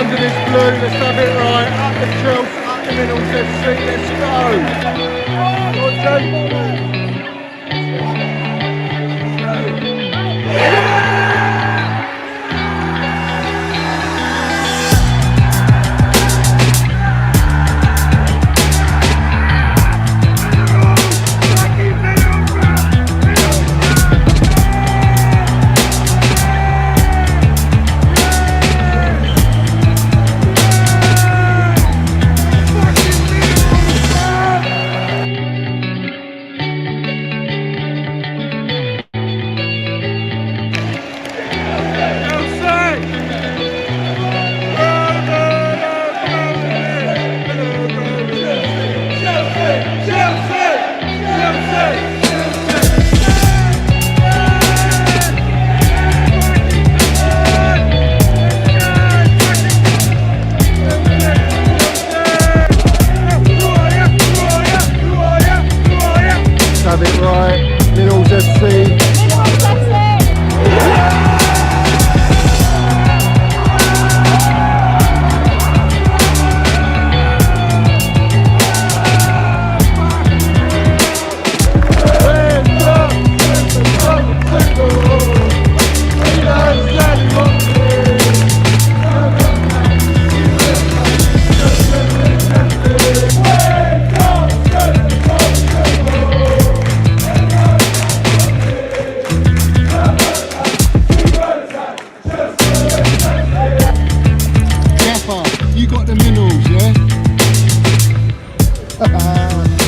under this blue. Let's have it right. Up the Chels, up the Minerals FC. Let's have it right. Minerals FC. You got the minerals, yeah?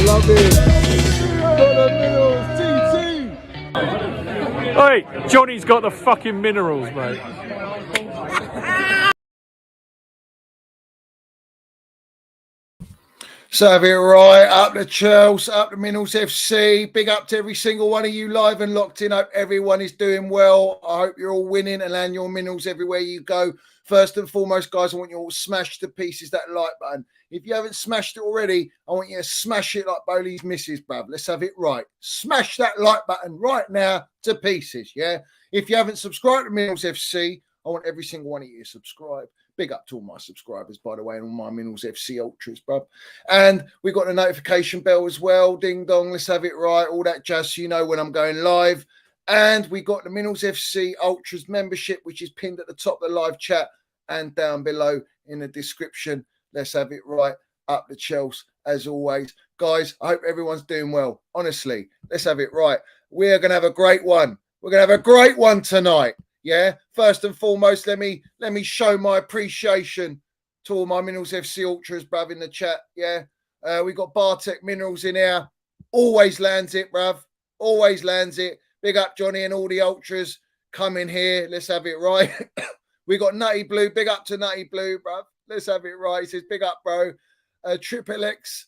Love it. Got the minerals, TT. Hey, Johnny's got the fucking minerals, mate. So have it right, up the Chels, up the Minerals FC. Big up to every single one of you live and locked in. Hope everyone is doing well. I hope you're all winning and land your minerals everywhere you go. First and foremost, guys, I want you all to smash to pieces that like button. If you haven't smashed it already, I want you to smash it like Bowley's missus, bruv. Let's have it right. Smash that like button right now to pieces, yeah? If you haven't subscribed to Minerals FC, I want every single one of you to subscribe. Big up to all my subscribers, by the way, and all my Minerals FC Ultras, bruv. And we've got the notification bell as well. Ding dong, let's have it right. All that jazz, so you know when I'm going live. And we got the Minerals FC Ultras membership, which is pinned at the top of the live chat and down below in the description. Let's have it right. Up the Chels, as always. Guys, I hope everyone's doing well. Honestly, let's have it right. We're going to have a great one. We're going to have a great one tonight. Yeah, first and foremost, let me show my appreciation to all my Minerals FC Ultras, bruv, in the chat. Yeah, we got Bartek Minerals in here. Always lands it, bruv. Always lands it. Big up Johnny and all the Ultras. Come in here. Let's have it right. We got Nutty Blue. Big up to Nutty Blue, bruv. Let's have it right. He says, big up, bro. Triple X.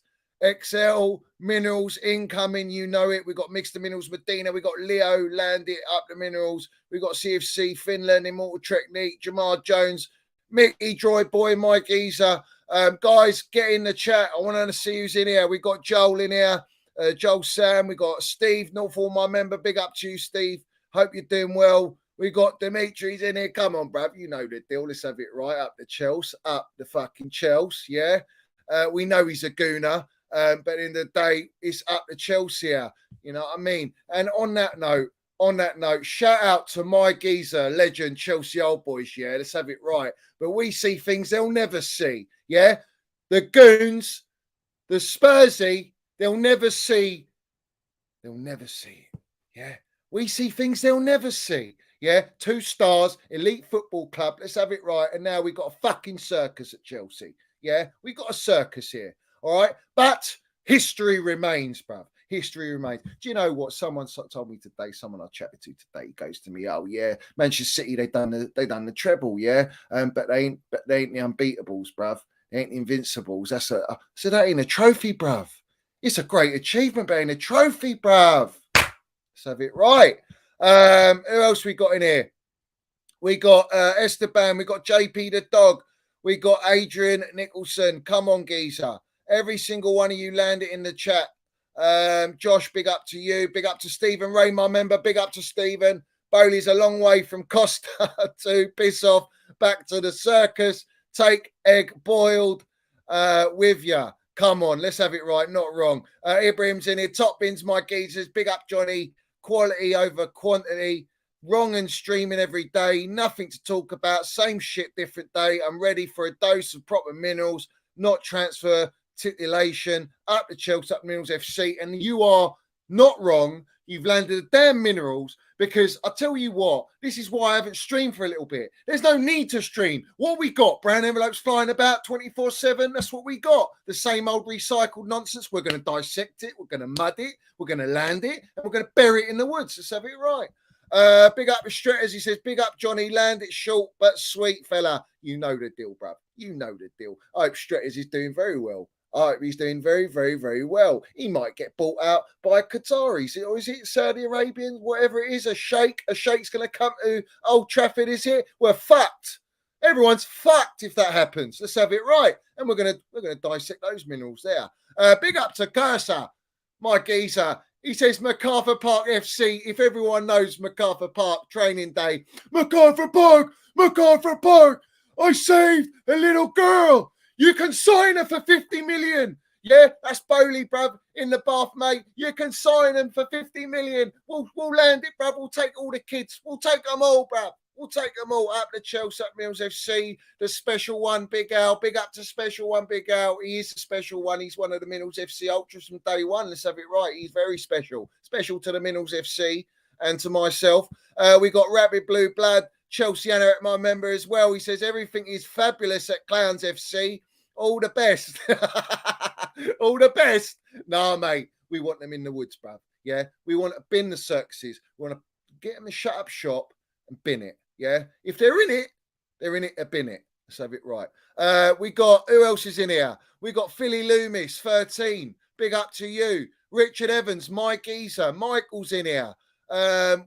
XL Minerals incoming, you know it. We got Mr. Minerals Medina, we got Leo landed up the Minerals, we got CFC Finland, Immortal Technique, Jamar Jones, Mickey Droid Boy, Mike Geezer. Guys, get in the chat. I want to see who's in here. We got Joel in here, Joel Sam, we got Steve, Northall, my member. Big up to you, Steve. Hope you're doing well. We got Dimitri's in here. Come on, bruv. You know the deal. Let's have it right. Up the Chels, up the fucking Chels. Yeah. We know he's a gooner. But in the day, it's up to Chelsea. You know what I mean? And on that note, shout out to my geezer, legend, Chelsea Old Boys. Yeah, let's have it right. But we see things they'll never see. Yeah, the goons, the Spursy, they'll never see. They'll never see it. Yeah, we see things they'll never see. Yeah, 2 stars, elite football club. Let's have it right. And now we've got a fucking circus at Chelsea. Yeah, we got a circus here. All right, but history remains, bruv. History remains. Do you know what? Someone told me today. Someone I chatted to today goes to me, "Oh yeah, Manchester City they done the treble, yeah, but they ain't the unbeatables, bruv. They ain't the invincibles. I said that ain't a trophy, bruv. It's a great achievement, being a trophy, bruv. Let's have it right. Who else we got in here? We got Esteban. We got JP the dog. We got Adrian Nicholson. Come on, geezer. Every single one of you landed in the chat. Josh, big up to you. Big up to Stephen Ray, my member. Big up to Stephen. Bowley's a long way from Costa to piss off back to the circus. Take egg boiled with you. Come on, let's have it right, not wrong. Ibrahim's in here. Top bins, my geezers. Big up, Johnny. Quality over quantity. Wrong and streaming every day. Nothing to talk about. Same shit, different day. I'm ready for a dose of proper minerals, not transfer titillation. Up the Chels, up Minerals FC. And you are not wrong. You've landed the damn minerals because I tell you what, this is why I haven't streamed for a little bit. There's no need to stream. What we got? Brown envelopes flying about 24/7. That's what we got. The same old recycled nonsense. We're going to dissect it. We're going to mud it. We're going to land it. And we're going to bury it in the woods. Let's have it right. Big up the Stretters. He says, big up Johnny. Land it short but sweet, fella. You know the deal, bruv. You know the deal. I hope Stretters is doing very well. I hope he's doing very, very, very well. He might get bought out by Qataris, or is it Saudi Arabians? Whatever it is, a sheikh. A sheikh's going to come to Old Trafford, is it? We're fucked. Everyone's fucked if that happens. Let's have it right. And we're gonna dissect those minerals there. Big up to Cursor, my geezer. He says MacArthur Park FC. If everyone knows MacArthur Park training day, MacArthur Park, I saved a little girl. You can sign her for 50 million. Yeah, that's Bowley, bruv, in the bath, mate. You can sign them for 50 million. We'll land it, bruv. We'll take all the kids. We'll take them all, bruv. We'll take them all. Up the Chels, up Mills FC, the special one, Big Al. Big up to special one, Big Al. He is a special one. He's one of the Minerals FC Ultras from day one. Let's have it right. He's very special. Special to the Minerals FC and to myself. We got Rapid Blue Blood. Chelseaner at my member as well. He says everything is fabulous at Clowns FC. All the best. All the best. Nah, mate. We want them in the woods, bruv. Yeah. We want to bin the circuses. We want to get them to shut up shop and bin it. Yeah. If they're in it to bin it. Let's have it right. We got, who else is in here? We got Philly Loomis, 13. Big up to you. Richard Evans, Mike Easer. Michael's in here.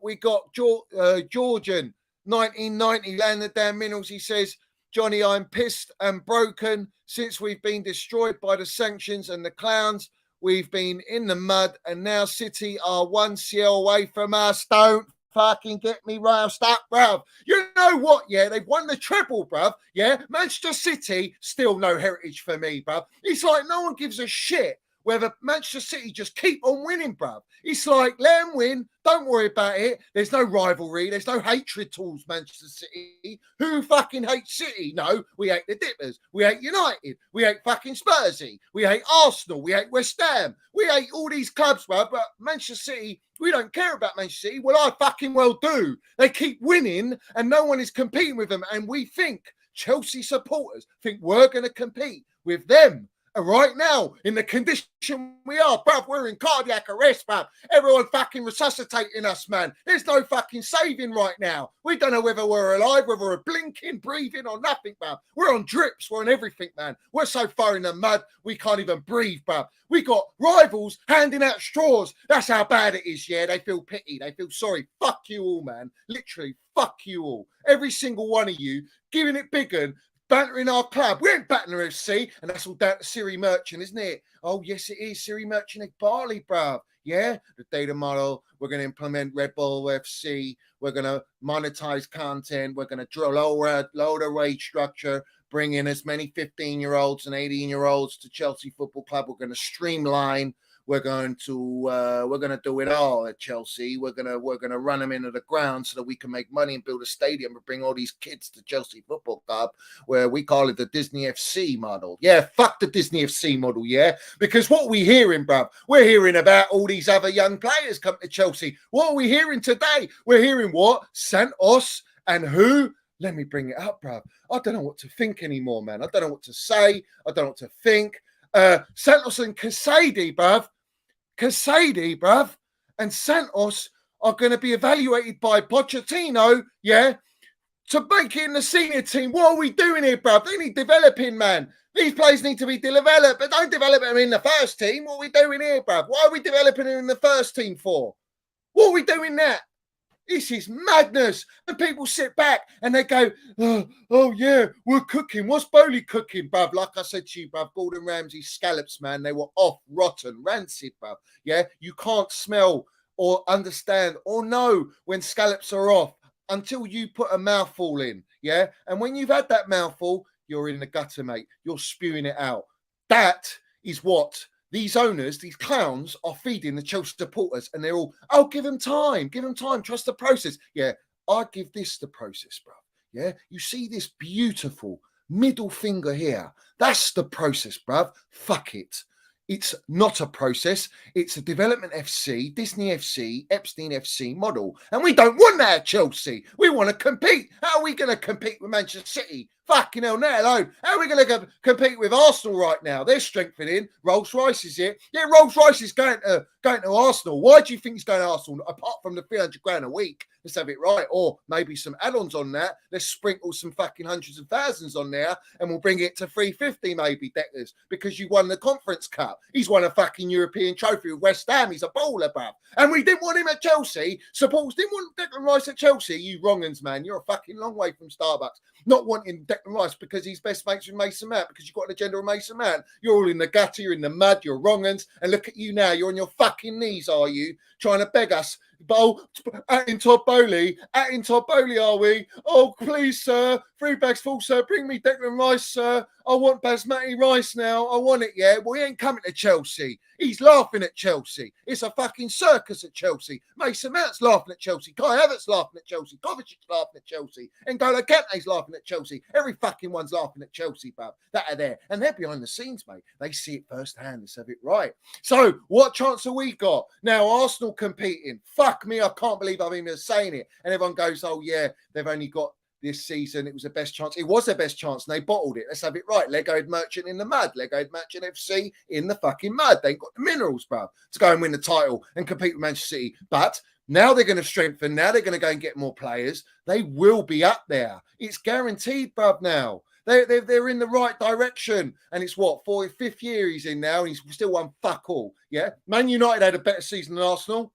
We got Georgian, 1990, Land the Damn Minerals. He says, Johnny, I'm pissed and broken since we've been destroyed by the sanctions and the clowns. We've been in the mud and now City are one CL away from us. Don't fucking get me roused up, bruv. You know what? Yeah, they've won the treble, bruv. Yeah, Manchester City, still no heritage for me, bruv. It's like no one gives a shit whether Manchester City just keep on winning, bruv. It's like, let them win. Don't worry about it. There's no rivalry. There's no hatred towards Manchester City. Who fucking hates City? No, we hate the Dippers. We hate United. We hate fucking Spursy. We hate Arsenal. We hate West Ham. We hate all these clubs, bruv. But Manchester City, we don't care about Manchester City. Well, I fucking well do. They keep winning and no one is competing with them. And we think, Chelsea supporters think we're going to compete with them. And right now, in the condition we are, bruv, we're in cardiac arrest, bruv. Everyone fucking resuscitating us, man. There's no fucking saving right now. We don't know whether we're alive, whether we're blinking, breathing or nothing, bruv. We're on drips. We're on everything, man. We're so far in the mud, we can't even breathe, bruv. We got rivals handing out straws. That's how bad it is, yeah? They feel pity. They feel sorry. Fuck you all, man. Literally, fuck you all. Every single one of you, giving it bigger, bantering our club. We ain't Battler FC, and that's all down to Siri Merchant, isn't it? Oh, yes, it is. Siri Merchant at Barley, bruv. Yeah, the data model. We're going to implement Red Bull FC. We're going to monetize content. We're going to lower the wage structure, bring in as many 15-year-olds and 18-year-olds to Chelsea Football Club. We're going to streamline. We're going to do it all at Chelsea. We're gonna run them into the ground so that we can make money and build a stadium and bring all these kids to Chelsea Football Club, where we call it the Disney FC model. Yeah, fuck the Disney FC model, yeah. Because what we hearing, bruv, we're hearing about all these other young players come to Chelsea. What are we hearing today? We're hearing what? Santos and who? Let me bring it up, bruv. I don't know what to think anymore, man. I don't know what to say. I don't know what to think. Santos and Casady, bruv. Casady, bruv, and Santos are going to be evaluated by Pochettino, yeah, to make it in the senior team. What are we doing here, bruv? They need developing, man. These players need to be developed, but don't develop them in the first team. What are we doing here, bruv? Why are we developing them in the first team for? What are we doing that? This is madness. And people sit back and they go, oh yeah, we're cooking. What's Bowley cooking, bruv? Like I said to you, bruv, Gordon Ramsay's scallops, man, they were off, rotten, rancid, bruv. Yeah, you can't smell or understand or know when scallops are off until you put a mouthful in, yeah? And when you've had that mouthful, you're in the gutter, mate. You're spewing it out. That is what these owners, these clowns, are feeding the Chelsea supporters, and they're all, oh, give them time, trust the process. Yeah, I give this the process, bro. Yeah, you see this beautiful middle finger here? That's the process, bruv. Fuck it. It's not a process. It's a development FC, Disney FC, Epstein FC model. And we don't want that at Chelsea. We want to compete. How are we going to compete with Manchester City? Fucking hell, let alone. How are we going to compete with Arsenal right now? They're strengthening. Rolls-Royce is here. Yeah, Rolls-Royce is going to Arsenal. Why do you think he's going to Arsenal? Apart from the 300 grand a week. Let's have it right. Or maybe some add-ons on that. Let's sprinkle some fucking hundreds of thousands on there and we'll bring it to 350 maybe, Deckers, because you won the Conference Cup. He's won a fucking European trophy with West Ham. He's a baller, bruv. And we didn't want him at Chelsea. Supporters didn't want Declan Rice at Chelsea. You wrong'uns, man. You're a fucking long way from Starbucks. Not wanting Declan Rice because he's best mates with Mason Mount, because you've got an agenda with Mason Mount. You're all in the gutter, you're in the mud, you're wrong'uns. And look at you now. You're on your fucking knees, are you? Trying to beg us. At in Todd Bowley, are we? Oh, please, sir. 3 bags full, sir. Bring me Declan Rice, sir. I want Basmati rice now. I want it, yeah. Well, he ain't coming to Chelsea. He's laughing at Chelsea. It's a fucking circus at Chelsea. Mason Mount's laughing at Chelsea. Kai Havertz's laughing at Chelsea. Kovacic's laughing at Chelsea. N'Golo Kante's laughing at Chelsea. Every fucking one's laughing at Chelsea, bruv. That are there. And they're behind the scenes, mate. They see it firsthand. Let's have it right. So, what chance have we got? Now, Arsenal competing. Fuck me, I can't believe I'm even saying it. And everyone goes, oh, yeah, they've only got this season. It was the best chance. It was their best chance, and they bottled it. Let's have it right. Lego Merchant in the mud. Lego Merchant FC in the fucking mud. They ain't got the minerals, bruv, to go and win the title and compete with Manchester City. But now they're going to strengthen. Now they're going to go and get more players. They will be up there. It's guaranteed, bruv, now. They're in the right direction. And it's what, 5th year he's in now, and he's still won fuck all. Yeah? Man United had a better season than Arsenal.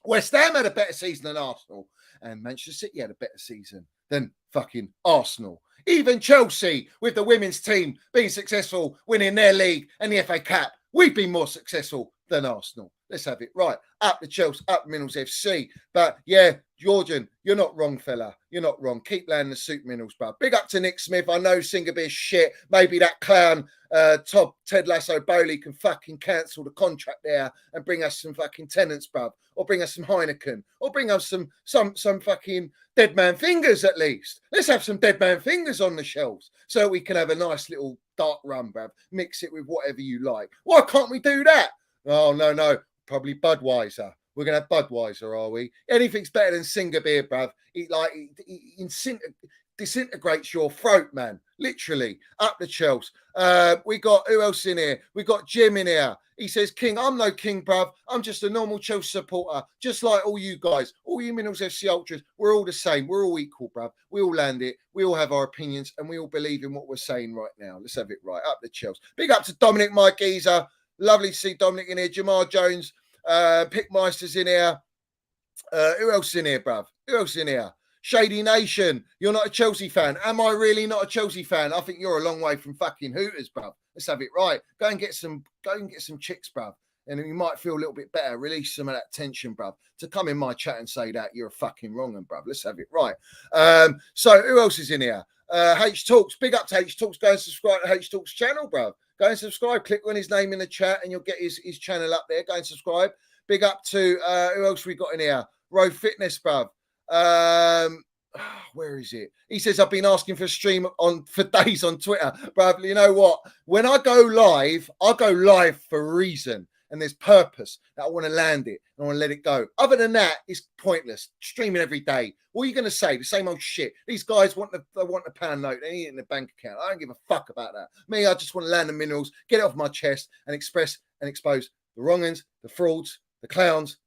West Ham had a better season than Arsenal. And Manchester City had a better season than fucking Arsenal. Even Chelsea, with the women's team being successful, winning their league and the FA Cup, we've been more successful than Arsenal. Let's have it right. Up the Chelsea, up Minerals FC. But yeah, Georgian, you're not wrong, fella. You're not wrong. Keep landing the soup minerals, bro. Big up to Nick Smith. I know Singabeer's shit. Maybe that clown, Ted Lasso Bowley, can fucking cancel the contract there and bring us some fucking tenants, bro. Or bring us some Heineken. Or bring us some fucking dead man fingers at least. Let's have some dead man fingers on the shelves so we can have a nice little dark rum, bruv. Mix it with whatever you like. Why can't we do that? Oh, no. Probably Budweiser. We're going to have Budweiser, are we? Anything's better than Singabeer, bruv. It disintegrates your throat, man. Literally. Up the Chels. We got, who else in here? We got Jim in here. He says, King, I'm no king, bruv. I'm just a normal Chelsea supporter, just like all you guys, all you Minerals FC Ultras. We're all the same. We're all equal, bruv. We all land it. We all have our opinions, and we all believe in what we're saying right now. Let's have it right. Up the Chels. Big up to Dominic, my geezer. Lovely to see Dominic in here. Jamar Jones, Pickmeister's in here. Who else in here, bruv? Who else in here? Shady Nation, you're not a Chelsea fan. Am I really not a Chelsea fan? I think you're a long way from fucking Hooters, bruv. Let's have it right. Go and get some chicks, bruv. And you might feel a little bit better. Release some of that tension, bruv. To come in my chat and say that, you're a fucking wrong one, bruv. Let's have it right. So who else is in here? H Talks. Big up to H Talks. Go and subscribe to H Talks channel, bruv. Go and subscribe. Click on his name in the chat and you'll get his channel up there. Go and subscribe. Big up to who else we got in here? Row Fitness, bruv. Where is it? He says, I've been asking for a stream for days on Twitter. Bruv, you know what? When I go live for a reason. And there's purpose that I want to land it and I want to let it go. Other than that, it's pointless. Streaming every day. What are you going to say? The same old shit. These guys want the pound note. They need it in the bank account. I don't give a fuck about that. Me, I just want to land the minerals, get it off my chest and express and expose the wrong'uns, the frauds, the clowns,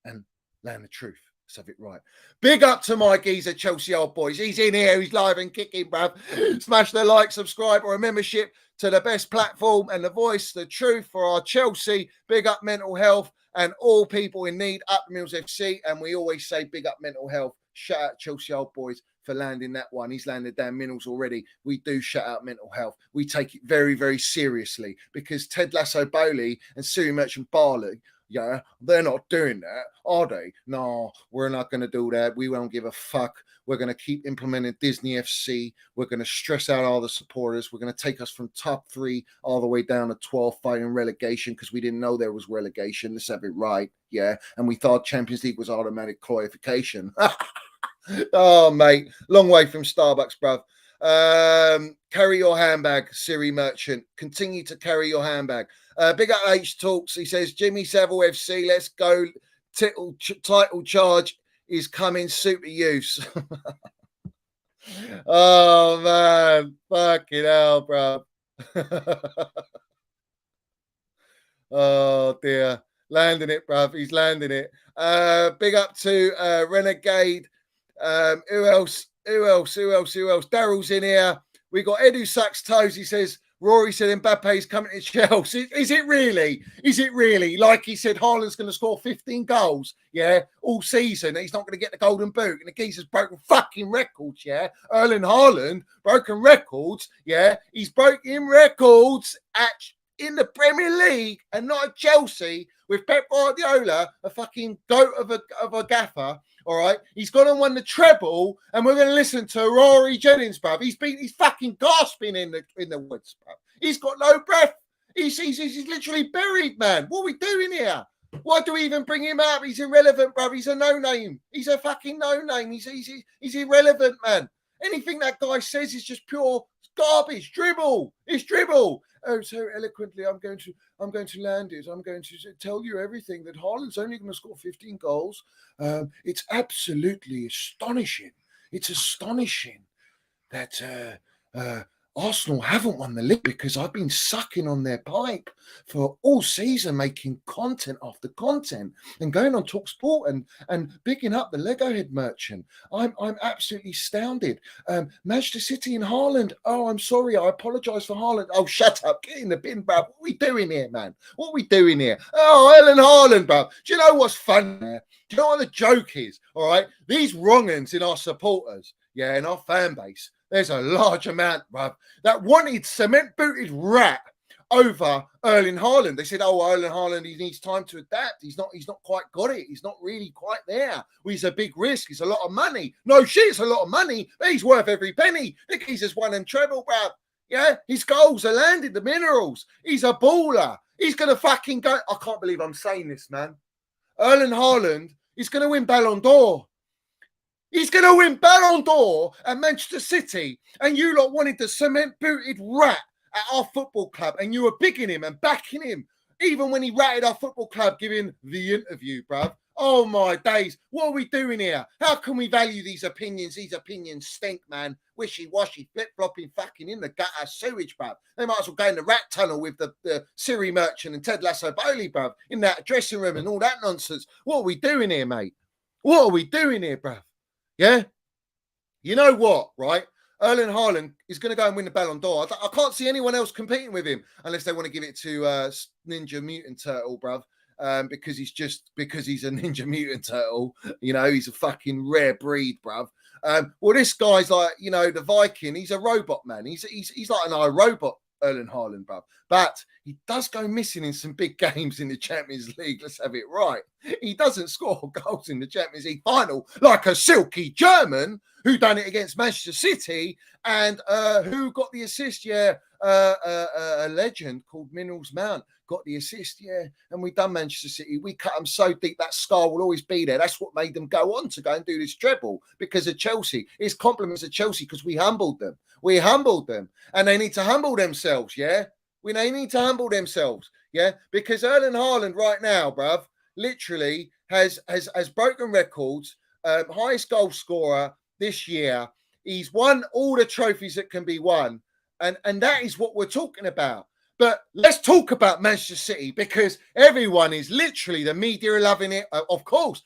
and land the truth. Let's have it right. Big up to my geezer, Chelsea old boys. He's in here. He's live and kicking, bruv. Smash the like, subscribe, or a membership to the best platform and the voice, the truth for our Chelsea. Big up mental health and all people in need. Up the Mills FC. And we always say big up mental health. Shout out Chelsea old boys for landing that one. He's landed Dan Minnels already. We do shout out mental health. We take it very, very seriously because Ted Lasso Bowley and Siri Merchant Barley, yeah, they're not doing that, are they? No, we're not going to do that. We won't give a fuck. We're going to keep implementing Disney FC. We're going to stress out all the supporters. We're going to take us from top 3 all the way down to 12 fighting relegation because we didn't know there was relegation. Let's have it right. Yeah. And we thought Champions League was automatic qualification. Oh, mate. Long way from Starbucks, bruv. Carry your handbag, Siri Merchant. Continue to carry your handbag. Big up H Talks. He says, Jimmy Savile FC, let's go. Title charge is coming. Super use. Oh, man. Fucking hell, bro. Oh, dear. Landing it, bruv. He's landing it. Big up to Renegade. Who else? Daryl's in here. We got Ed who sucks toes. He says, Rory said Mbappe's coming to Chelsea. Is it really? Is it really? Like he said, Haaland's going to score 15 goals, yeah, all season. He's not going to get the golden boot. And the geezer's broken fucking records, yeah. Erling Haaland, broken records, yeah. He's broken records in the Premier League and not at Chelsea with Pep Guardiola, a fucking goat of a gaffer. All right, he's gone and won the treble, and we're going to listen to Rory Jennings, bruv. He's fucking gasping in the woods, bruv. He's got no breath. He's literally buried, man. What are we doing here? Why do we even bring him up? He's irrelevant, bruv. He's a no-name. He's a fucking no-name. He's irrelevant, man. Anything that guy says is just pure garbage. Dribble. It's dribble. Oh, so eloquently, I'm going to land it. I'm going to tell you everything that Haaland's only going to score 15 goals. It's absolutely astonishing. It's astonishing that Arsenal haven't won the league because I've been sucking on their pipe for all season, making content after content and going on TalkSport and bigging up the Lego head merchant. I'm absolutely astounded. Manchester City and Haaland. Oh, I'm sorry. I apologise for Haaland. Oh, shut up. Get in the bin, bruv. What are we doing here, man? What are we doing here? Oh, Erling Haaland, bruv. Do you know what's fun there? Do you know what the joke is? All right. These wrong-uns in our supporters, yeah, in our fan base, there's a large amount, bruv, that wanted cement-booted rat over Erling Haaland. They said, oh, Erling Haaland, he needs time to adapt. He's not quite got it. He's not really quite there. Well, he's a big risk. It's a lot of money. No shit, it's a lot of money. But he's worth every penny. Look, he's just won and treble, bruv. Yeah, his goals are landed, the minerals. He's a baller. He's going to fucking go. I can't believe I'm saying this, man. Erling Haaland is going to win Ballon d'Or. He's going to win Ballon d'Or at Manchester City, and you lot wanted the cement-booted rat at our football club, and you were bigging him and backing him, even when he ratted our football club giving the interview, bruv. Oh, my days. What are we doing here? How can we value these opinions? These opinions stink, man. Wishy-washy, flip-flopping, fucking in the gutter sewage, bruv. They might as well go in the rat tunnel with the Siri Merchant and Ted Lasso Bowley, bruv, in that dressing room and all that nonsense. What are we doing here, mate? What are we doing here, bruv? Yeah? You know what, right? Erling Haaland is going to go and win the Ballon d'Or. I can't see anyone else competing with him unless they want to give it to Ninja Mutant Turtle, bruv. Because he's a Ninja Mutant Turtle. You know, he's a fucking rare breed, bruv. Well, this guy's like, you know, the Viking. He's a robot, man. He's like an iRobot, Erling Haaland, bruv. But he does go missing in some big games in the Champions League. Let's have it right. He doesn't score goals in the Champions League final like a silky German who done it against Manchester City and who got the assist. Yeah, a legend called Minerals Mount got the assist. Yeah, and we done Manchester City. We cut them so deep that scar will always be there. That's what made them go on to go and do this treble because of Chelsea. It's compliments of Chelsea because we humbled them. We humbled them, and they need to humble themselves. Yeah. They need to humble themselves, yeah, because Erling Haaland right now, bruv, literally has broken records, highest goal scorer this year. He's won all the trophies that can be won, and that is what we're talking about. But let's talk about Manchester City because everyone is literally, the media are loving it. Of course,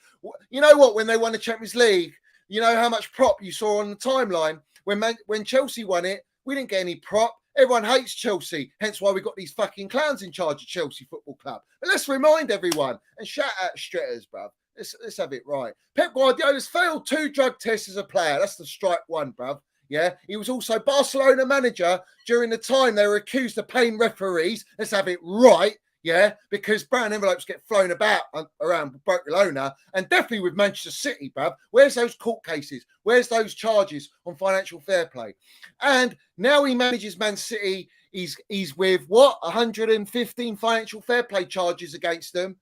you know what? When they won the Champions League, you know how much prop you saw on the timeline when Chelsea won it. We didn't get any prop. Everyone hates Chelsea, hence why we got these fucking clowns in charge of Chelsea Football Club. But let's remind everyone, and shout out Stretters, bruv. Let's have it right. Pep Guardiola's failed 2 drug tests as a player. That's the strike one, bruv. Yeah, he was also Barcelona manager during the time they were accused of paying referees. Let's have it right. Yeah, because brown envelopes get flown about around Barcelona and definitely with Manchester City, bruv. Where's those court cases? Where's those charges on financial fair play? And now he manages Man City. He's with what 115 financial fair play charges against them,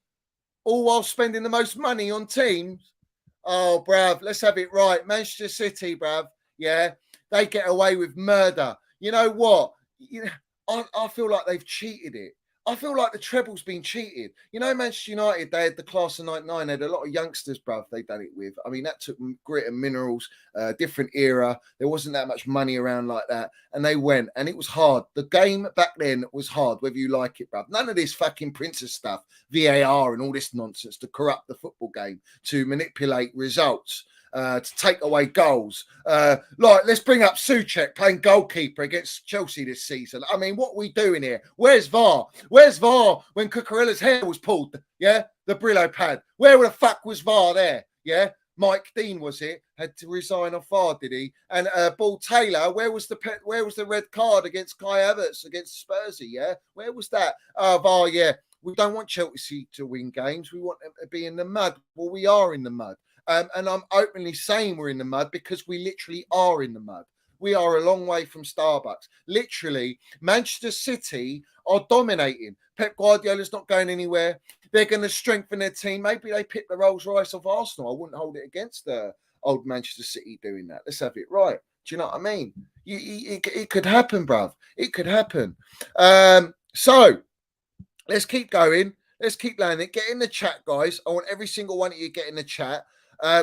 all while spending the most money on teams. Oh, bruv, let's have it right. Manchester City, bruv. Yeah, they get away with murder. You know what? I feel like they've cheated it. I feel like the treble's been cheated. You know, Manchester United, they had the class of 99. They had a lot of youngsters, bruv, they done it with. I mean, that took grit and minerals, different era. There wasn't that much money around like that. And they went, and it was hard. The game back then was hard, whether you like it, bruv. None of this fucking princess stuff, VAR and all this nonsense to corrupt the football game, to manipulate results. To take away goals. Like, let's bring up Souček playing goalkeeper against Chelsea this season. I mean, what are we doing here? Where's VAR? Where's VAR when Cucurella's hair was pulled? Yeah, the Brillo pad. Where the fuck was VAR there? Yeah, Mike Dean, was it? Had to resign off VAR, did he? And Ball Taylor, where was the red card against Kai Havertz against Spursy? Yeah, where was that? VAR, yeah. We don't want Chelsea to win games. We want them to be in the mud. Well, we are in the mud. And I'm openly saying we're in the mud because we literally are in the mud. We are a long way from Starbucks. Literally, Manchester City are dominating. Pep Guardiola's not going anywhere. They're going to strengthen their team. Maybe they pick the Rolls Royce of Arsenal. I wouldn't hold it against the old Manchester City doing that. Let's have it right. Do you know what I mean? It could happen, bruv. It could happen. So let's keep going. Let's keep landing. Get in the chat, guys. I want every single one of you to get in the chat.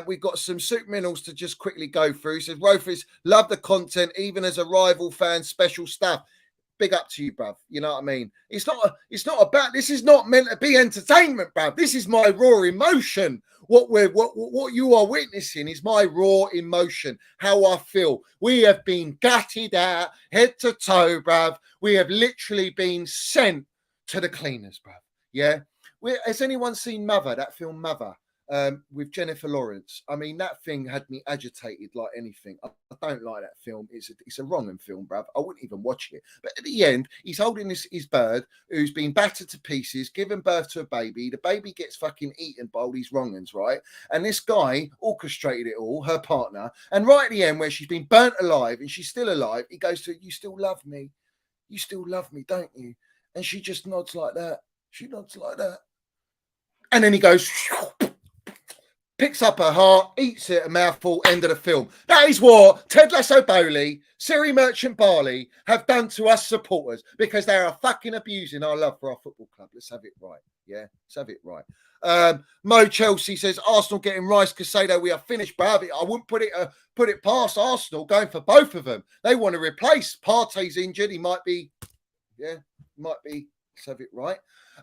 We've got some super minerals to just quickly go through. Says Rofus, love the content, even as a rival fan, special stuff. Big up to you, bruv. You know what I mean? It's not about, this is not meant to be entertainment, bruv. This is my raw emotion. What you are witnessing is my raw emotion, how I feel. We have been gutted out, head to toe, bruv. We have literally been sent to the cleaners, bruv. Yeah. Has anyone seen Mother, that film Mother? With Jennifer Lawrence. I mean, that thing had me agitated like anything. I don't like that film. It's a wrong film, bruv. I wouldn't even watch it. But at the end, he's holding his bird who's been battered to pieces, given birth to a baby. The baby gets fucking eaten by all these wrong-uns, right? And this guy orchestrated it all, her partner. And right at the end, where she's been burnt alive and she's still alive, he goes to her, you still love me. You still love me, don't you? And she just nods like that. She nods like that. And then he goes, picks up her heart, eats it, a mouthful, end of the film. That is what Ted Lasso Bowley, Siri Merchant Barley have done to us supporters because they are fucking abusing our love for our football club. Let's have it right. Yeah, let's have it right. Mo Chelsea says, Arsenal getting Rice Casado. We are finished, bruv. I wouldn't put it past Arsenal going for both of them. They want to replace. Partey's injured. He might be. Let's have it right.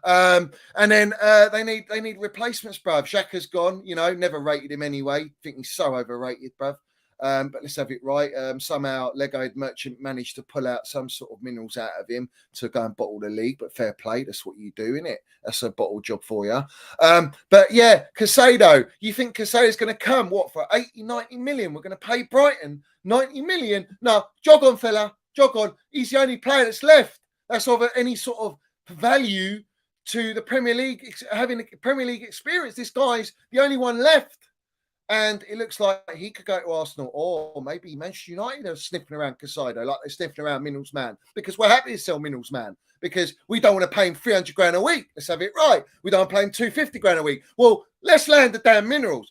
And then they need replacements, bruv. Xhaka's gone, never rated him anyway. Think he's so overrated, bruv. But let's have it right. Somehow Lego Merchant managed to pull out some sort of minerals out of him to go and bottle the league, but fair play. That's what you do, innit? That's a bottle job for you. But yeah, Casado, you think Casado's going to come, what, for 80, 90 million? We're going to pay Brighton 90 million? No, jog on, fella. Jog on. He's the only player that's left. That's of any sort of value to the Premier League, having a Premier League experience. This guy's the only one left. And it looks like he could go to Arsenal or maybe Manchester United are sniffing around Casado like they're sniffing around Minerals Man, because we're happy to sell Minerals Man because we don't want to pay him 300 grand a week. Let's have it right. We don't want to pay him 250 grand a week. Well, let's land the damn Minerals.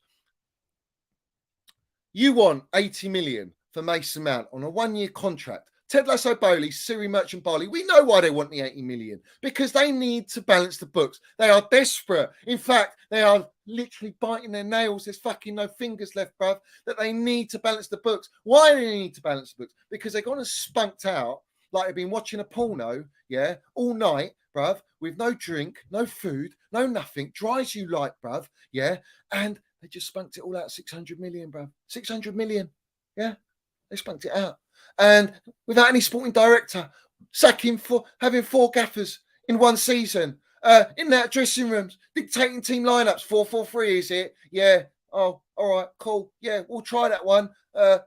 You want 80 million for Mason Mount on a 1-year contract. Ted Lasso Bowley, Siri Merchant Barley, we know why they want the 80 million, because they need to balance the books. They are desperate. In fact, they are literally biting their nails. There's fucking no fingers left, bruv, that they need to balance the books. Why do they need to balance the books? Because they're going to spunked out like they've been watching a porno, yeah, all night, bruv, with no drink, no food, no nothing, dries you like, bruv, yeah, and they just spunked it all out 600 million, bruv. 600 million, yeah, they spunked it out. And without any sporting director, having 4 gaffers in one season. In that dressing rooms, dictating team lineups. 4-4-3, is it? Yeah. Oh, all right, cool. Yeah, we'll try that one.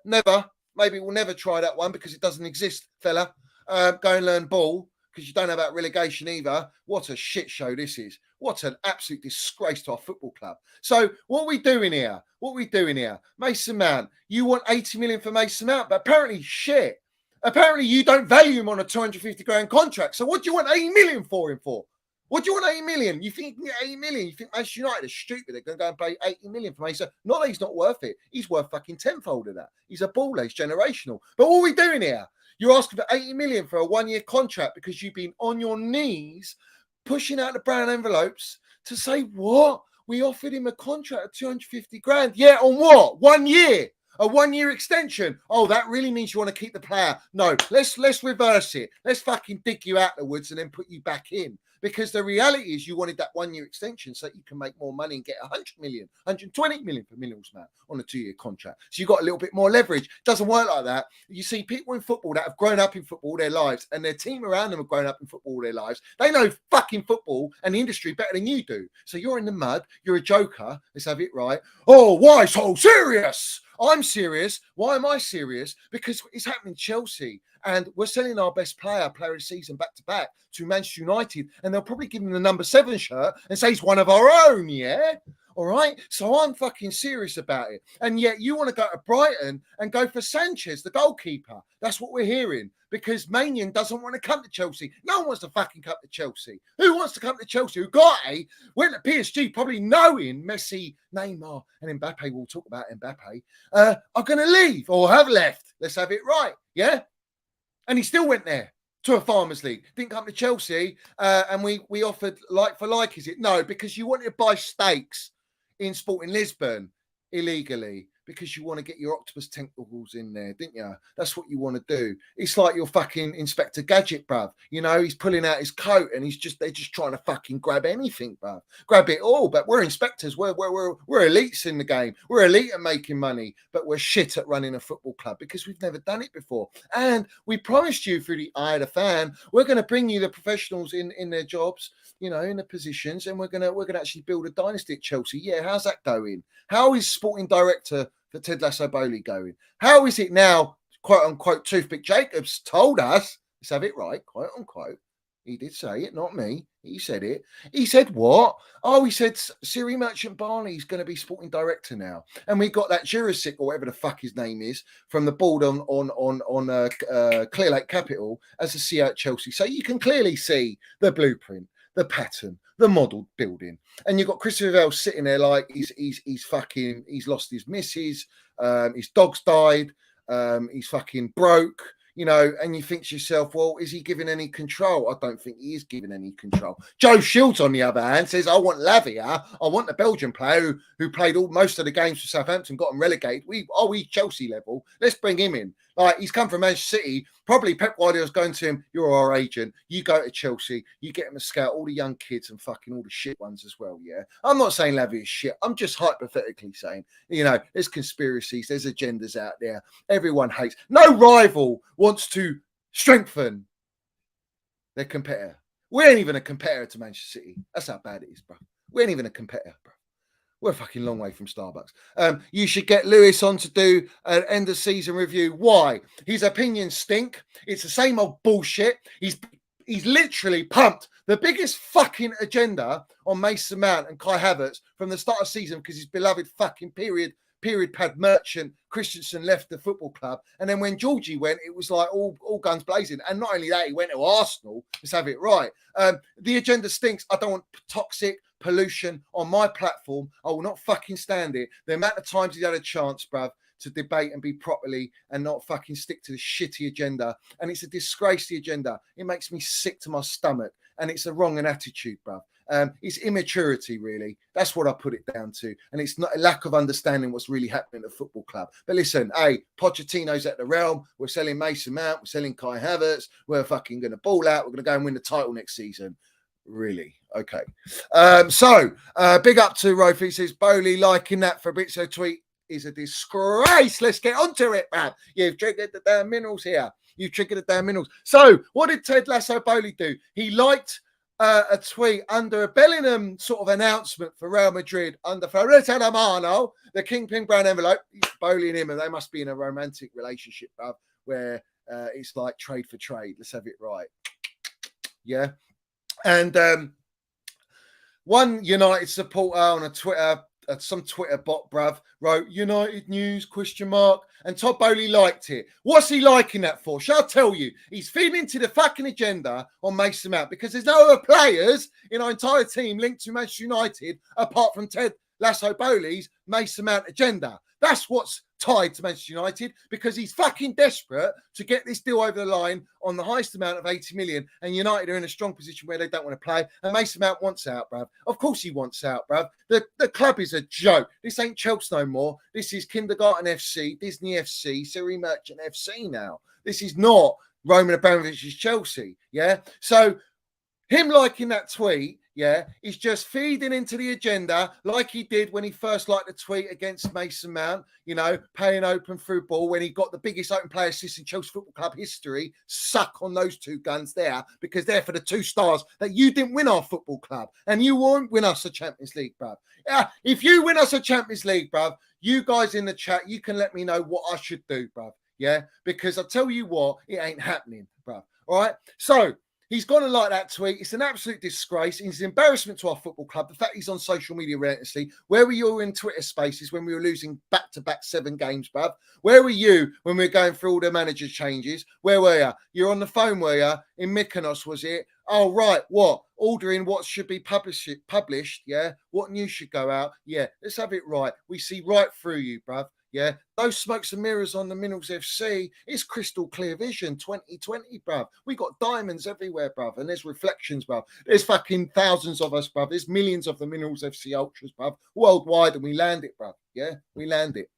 Never. Maybe we'll never try that one because it doesn't exist, fella. Go and learn ball because you don't know about relegation either. What a shit show this is. What an absolute disgrace to our football club. So what are we doing here? Mason Mount. You want 80 million for Mason Mount, but apparently shit. Apparently you don't value him on a 250 grand contract. So what do you want 80 million for him for? What do you want 80 million? You think you can get 80 million? You think Manchester United are stupid? They're going to go and pay 80 million for Mason? Not that he's not worth it. He's worth fucking tenfold of that. He's a baller. He's generational. But what are we doing here? You're asking for 80 million for a 1-year contract because you've been on your knees pushing out the brown envelopes to say, what? We offered him a contract of 250 grand. Yeah, on what? 1 year. A 1-year extension. Oh, that really means you want to keep the player. No, let's reverse it. Let's fucking dig you out the woods and then put you back in. Because the reality is you wanted that 1-year extension so that you can make more money and get 100 million, 120 million for Middlesbrough on a 2-year contract. So you've got a little bit more leverage. Doesn't work like that. You see people in football that have grown up in football all their lives and their team around them have grown up in football all their lives. They know fucking football and the industry better than you do. So you're in the mud. You're a joker. Let's have it right. Oh, why so serious? I'm serious. Why am I serious? Because it's happening Chelsea. And we're selling our best player of the season back to back to Manchester United. And they'll probably give him the number 7 shirt and say he's one of our own, yeah? All right? So I'm fucking serious about it. And yet you want to go to Brighton and go for Sanchez, the goalkeeper. That's what we're hearing. Because Manion doesn't want to come to Chelsea. No one wants to fucking come to Chelsea. Who wants to come to Chelsea? Ugarte went to PSG probably knowing Messi, Neymar, and Mbappe, we'll talk about Mbappe, are going to leave or have left. Let's have it right, yeah? And he still went there to a Farmers League. Didn't come to Chelsea, and we offered like for like, is it? No, because you wanted to buy stakes in Sporting Lisbon illegally because you want to get your octopus tentacles in there, didn't you? That's what you want to do. It's like your fucking Inspector Gadget, bruv. You know, he's pulling out his coat and they're just trying to fucking grab anything, bruv. Grab it all. But we're inspectors. We're elites in the game. We're elite at making money, but we're shit at running a football club because we've never done it before. And we promised you through the eye of the fan, we're going to bring you the professionals in their jobs, you know, in the positions, and we're gonna actually build a dynasty at Chelsea. Yeah, how's that going? How is sporting director for Ted Lasso Bowley going? How is it now, quote unquote, Toothpick Jacobs told us, let's have it right, quote unquote. He did say it, not me. He said it. He said what? Oh, he said Siri Merchant Barney's going to be sporting director now. And we got that Jurassic or whatever the fuck his name is from the board on Clear Lake Capital as a CEO at Chelsea. So you can clearly see the blueprint, the pattern, the model building. And you've got Christopher Vale sitting there like he's lost his missus, his dog's died, he's fucking broke, you know, and you think to yourself, well, is he giving any control? I don't think he is giving any control. Joe Shields, on the other hand, says, I want Lavia. I want the Belgian player who played most of the games for Southampton, got them relegated. He's Chelsea level. Let's bring him in. Like, he's come from Manchester City. Probably Pep Guardiola's going to him, you're our agent. You go to Chelsea. You get him to scout all the young kids and fucking all the shit ones as well, yeah? I'm not saying Lavia is shit. I'm just hypothetically saying, you know, there's conspiracies. There's agendas out there. Everyone hates. No rival wants to strengthen their competitor. We ain't even a competitor to Manchester City. That's how bad it is, bro. We ain't even a competitor, bro. We're a fucking long way from Starbucks. You should get Lewis on to do an end of season review. Why? His opinions stink. It's the same old bullshit. He's literally pumped the biggest fucking agenda on Mason Mount and Kai Havertz from the start of season because his beloved fucking period pad merchant Christensen left the football club. And then when Georgie went, it was like all guns blazing. And not only that, he went to Arsenal. Let's have it right. The agenda stinks. I don't want toxic pollution on my platform. I will not fucking stand it. The amount of times he's had a chance, bruv, to debate and be properly and not fucking stick to the shitty agenda. And it's a disgrace, the agenda. It makes me sick to my stomach. And it's a wrong attitude, bruv. It's immaturity, really. That's what I put it down to. And it's not a lack of understanding what's really happening at the football club. But listen, hey, Pochettino's at the realm. We're selling Mason Mount. We're selling Kai Havertz. We're fucking going to ball out. We're going to go and win the title next season. Really? Okay. So big up to Rofi. Says, Bowley liking that Fabrizio tweet is a disgrace. Let's get onto it, man. You've triggered the damn minerals here. You've triggered the damn minerals. So what did Ted Lasso Bowley do? He liked a tweet under a Bellingham sort of announcement for Real Madrid under Fabrizio Romano, the Kingpin brown envelope. Bowley and him, and they must be in a romantic relationship, bruv, where it's like trade for trade. Let's have it right. Yeah. And one United supporter on a Twitter, some Twitter bot, bruv, wrote United news, ? And Todd Bowley liked it. What's he liking that for? Shall I tell you? He's feeding into the fucking agenda on Mason Mount because there's no other players in our entire team linked to Manchester United apart from Ted Lasso Bowley's Mason Mount agenda. That's what's tied to Manchester United because he's fucking desperate to get this deal over the line on the highest amount of 80 million. And United are in a strong position where they don't want to play. And Mason Mount wants out, bruv. Of course he wants out, bruv. The club is a joke. This ain't Chels no more. This is Kindergarten FC, Disney FC, Siri Merchant FC now. This is not Roman Abramovich's Chelsea. Yeah. So him liking that tweet, yeah, is just feeding into the agenda like he did when he first liked the tweet against Mason Mount, paying open through ball when he got the biggest open play assist in Chelsea Football Club history. Suck on those two guns there because they're for the 2 stars that you didn't win our football club and you won't win us a Champions League, bruv. If you win us a Champions League, bruv, you guys in the chat, you can let me know what I should do, bruv. Yeah, because I tell you what, it ain't happening, bruv. All right, so he's gone to like that tweet. It's an absolute disgrace. It's an embarrassment to our football club. The fact he's on social media relentlessly. Where were you in Twitter spaces when we were losing back-to-back 7 games, bruv? Where were you when we were going through all the manager changes? Where were you? You're on the phone, were you? In Mykonos, was it? Oh, right. What? Ordering what should be published, yeah? What news should go out? Yeah, let's have it right. We see right through you, bruv. Yeah, those smokes and mirrors on the Minerals FC, it's crystal clear vision 2020, bruv. We got diamonds everywhere, bruv, and there's reflections, bruv. There's fucking thousands of us, bruv. There's millions of the Minerals FC Ultras, bruv, worldwide, and we land it, bruv. Yeah, we land it.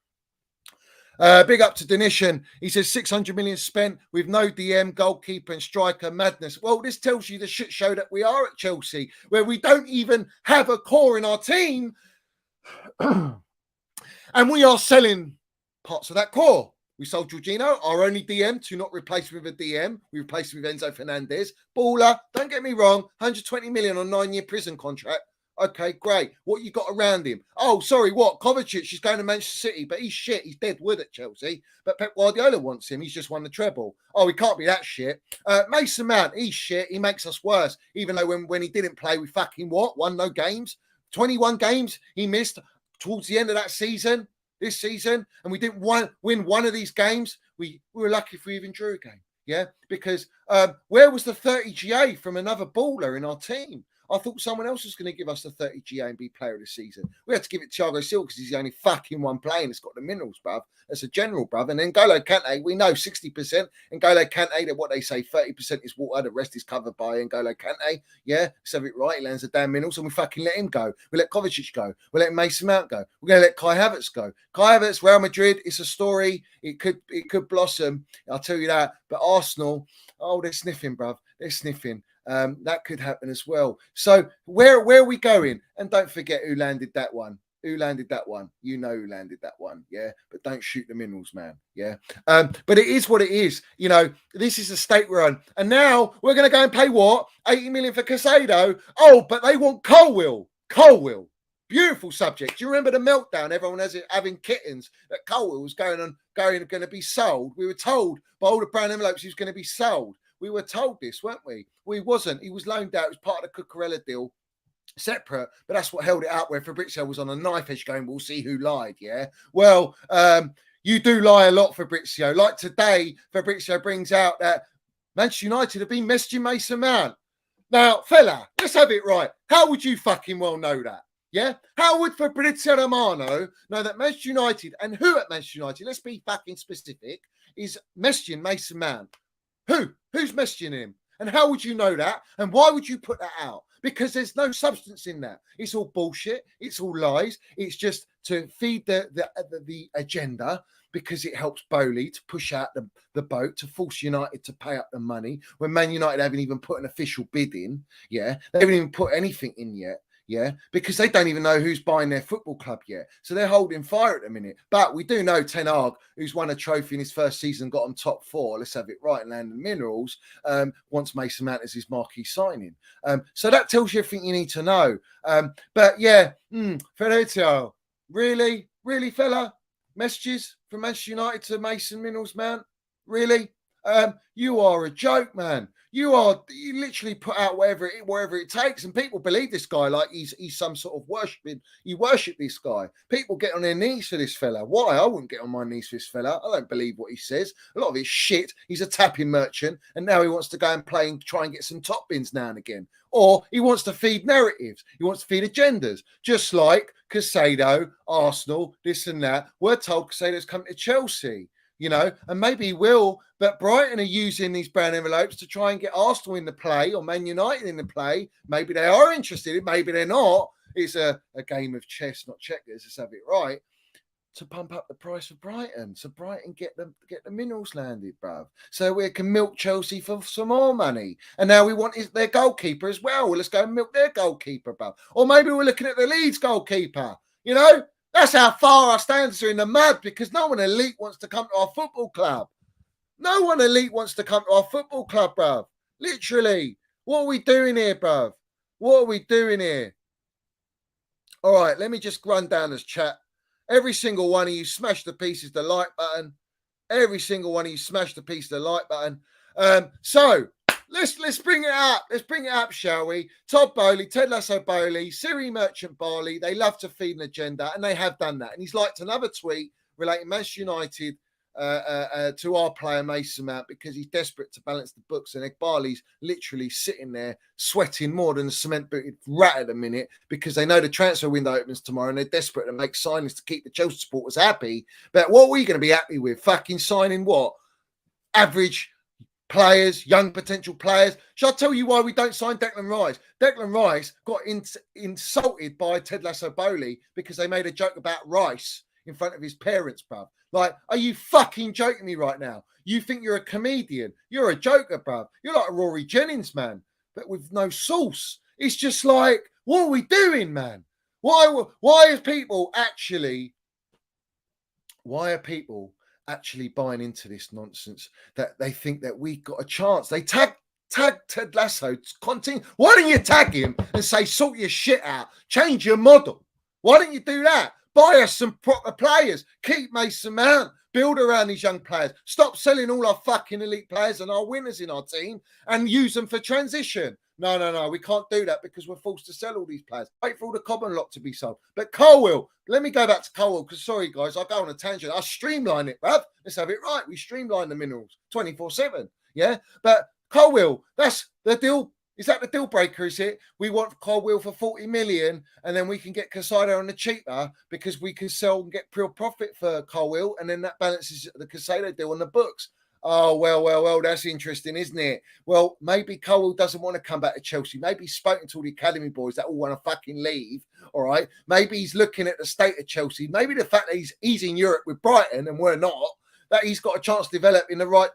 Big up to Denishan. He says 600 million spent with no DM, goalkeeper and striker. Madness. Well, this tells you the shit show that we are at Chelsea, where we don't even have a core in our team. And we are selling parts of that core. We sold Jorginho, our only DM, to not replace with a DM. We replaced him with Enzo Fernandez. Baller, don't get me wrong, 120 million on 9-year prison contract. Okay, great. What you got around him? Oh, sorry, what? Kovacic is going to Manchester City, but he's shit. He's dead wood at Chelsea. But Pep Guardiola wants him. He's just won the treble. Oh, he can't be that shit. Mason Mount, he's shit. He makes us worse. Even though when he didn't play, we fucking won no games. 21 games he missed towards the end of that season, this season, and we didn't win one of these games. We were lucky if we even drew a game, yeah? Because where was the 30 GA from another baller in our team? I thought someone else was going to give us the 30 GA and be player of the season. We had to give it to Thiago Silva because he's the only fucking one playing that's got the minerals, bruv. That's a general, bruv. And then N'Golo Kante, we know 60%. N'Golo Kante, that what they say, 30% is water, the rest is covered by N'Golo Kante. Yeah, let's have it right. He lands the damn minerals and we fucking let him go. We let Kovacic go. We let Mason Mount go. We're going to let Kai Havertz go. Kai Havertz, Real Madrid, it's a story. It could blossom. I'll tell you that. But Arsenal, oh, they're sniffing, bruv. They're sniffing. That could happen as well. So where are we going? And don't forget who landed that one. Who landed that one? You know who landed that one, yeah? But don't shoot the minerals, man, yeah? But it is what it is. You know, this is a state run. And now we're going to go and pay what? 80 million for Casado. Oh, but they want Colwill. Colwill. Beautiful subject. Do you remember the meltdown? Everyone has it having kittens that Colwill was going to be sold. We were told by all the brown envelopes he was going to be sold. We were told this, weren't we? We wasn't. He was loaned out. It was part of the Cucurella deal, separate. But that's what held it out where Fabrizio was on a knife edge going, we'll see who lied, yeah? Well, you do lie a lot, Fabrizio. Like today, Fabrizio brings out that Manchester United have been messaging Mason Mount. Now, fella, let's have it right. How would you fucking well know that? Yeah? How would Fabrizio Romano know that Manchester United, and who at Manchester United, let's be fucking specific, is messaging Mason Mount? Who? Who's messaging him? And how would you know that? And why would you put that out? Because there's no substance in that. It's all bullshit. It's all lies. It's just to feed the agenda because it helps Bowley to push out the boat, to force United to pay up the money when Man United haven't even put an official bid in. Yeah, they haven't even put anything in yet. Yeah, because they don't even know who's buying their football club yet. So they're holding fire at the minute. But we do know Ten Hag, who's won a trophy in his first season, got on top 4. Let's have it right. Land and Minerals wants Mason Mount as his marquee signing. So that tells you everything you need to know. But yeah, Federico, really, fella? Messages from Manchester United to Mason Minerals Mount? Really? You are a joke, man. You literally put out wherever it takes, and people believe this guy like he's some sort of worshiping. You worship this guy. People get on their knees for this fella. Why? I wouldn't get on my knees for this fella. I don't believe what he says. A lot of it's shit. He's a tapping merchant, and now he wants to go and play and try and get some top bins now and again. Or he wants to feed narratives. He wants to feed agendas, just like Casado, Arsenal, this and that. We're told Casado's coming to Chelsea. And maybe he will, but Brighton are using these brown envelopes to try and get Arsenal in the play or Man United in the play. Maybe they are interested, maybe they're not. It's a game of chess, not checkers. Let's have it right. To pump up the price for Brighton, so Brighton get the minerals landed, bruv. So we can milk Chelsea for some more money, and now we want their goalkeeper as well. Let's go and milk their goalkeeper, bruv. Or maybe we're looking at the Leeds goalkeeper. That's how far our standards are in the mud, because no one elite wants to come to our football club. No one elite wants to come to our football club, bruv. Literally. What are we doing here, bruv? What are we doing here? All right, let me just run down this chat. Every single one of you smash the pieces the like button. Every single one of you smash the piece of the like button. So let's bring it up. Let's bring it up, shall we? Todd Bowley, Ted Lasso Bowley, Siri Merchant Barley. They love to feed an agenda, and they have done that. And he's liked another tweet relating Manchester United to our player Mason Mount, because he's desperate to balance the books. And Barley's literally sitting there sweating more than a cement-booted rat at the minute, because they know the transfer window opens tomorrow and they're desperate to make signings to keep the Chelsea supporters happy. But what are we going to be happy with? Fucking signing what? Average players, young potential players. Shall I tell you why we don't sign Declan Rice? Declan Rice got insulted by Ted Lasso Bowley because they made a joke about Rice in front of his parents, bruv. Like, are you fucking joking me right now? You think you're a comedian? You're a joker, bruv. You're like a Rory Jennings, man, but with no sauce. It's just like, what are we doing, man? Why are people actually buying into this nonsense that they think that we got a chance? They tag Ted Lasso. Continue. Why don't you tag him and say, sort your shit out, change your model? Why don't you do that? Buy us some proper players. Keep Mason Mount. Build around these young players. Stop selling all our fucking elite players and our winners in our team and use them for transition. No. We can't do that because we're forced to sell all these players. Wait for all the common lot to be sold. But Colwill, let me go back to Colwill, because sorry, guys, I'll go on a tangent. I'll streamline it, bruv. Let's have it right. We streamline the minerals 24/7. Yeah? But Colwill, that's the deal. Is that the deal breaker, is it? We want Colwill for 40 million, and then we can get Casado on the cheaper because we can sell and get pure profit for Colwill, and then that balances the Casado deal on the books. Oh, well, that's interesting, isn't it? Well, maybe Colwill doesn't want to come back to Chelsea. Maybe he's spoken to all the academy boys that all want to fucking leave, all right? Maybe he's looking at the state of Chelsea. Maybe the fact that he's in Europe with Brighton and we're not, that he's got a chance to develop in the right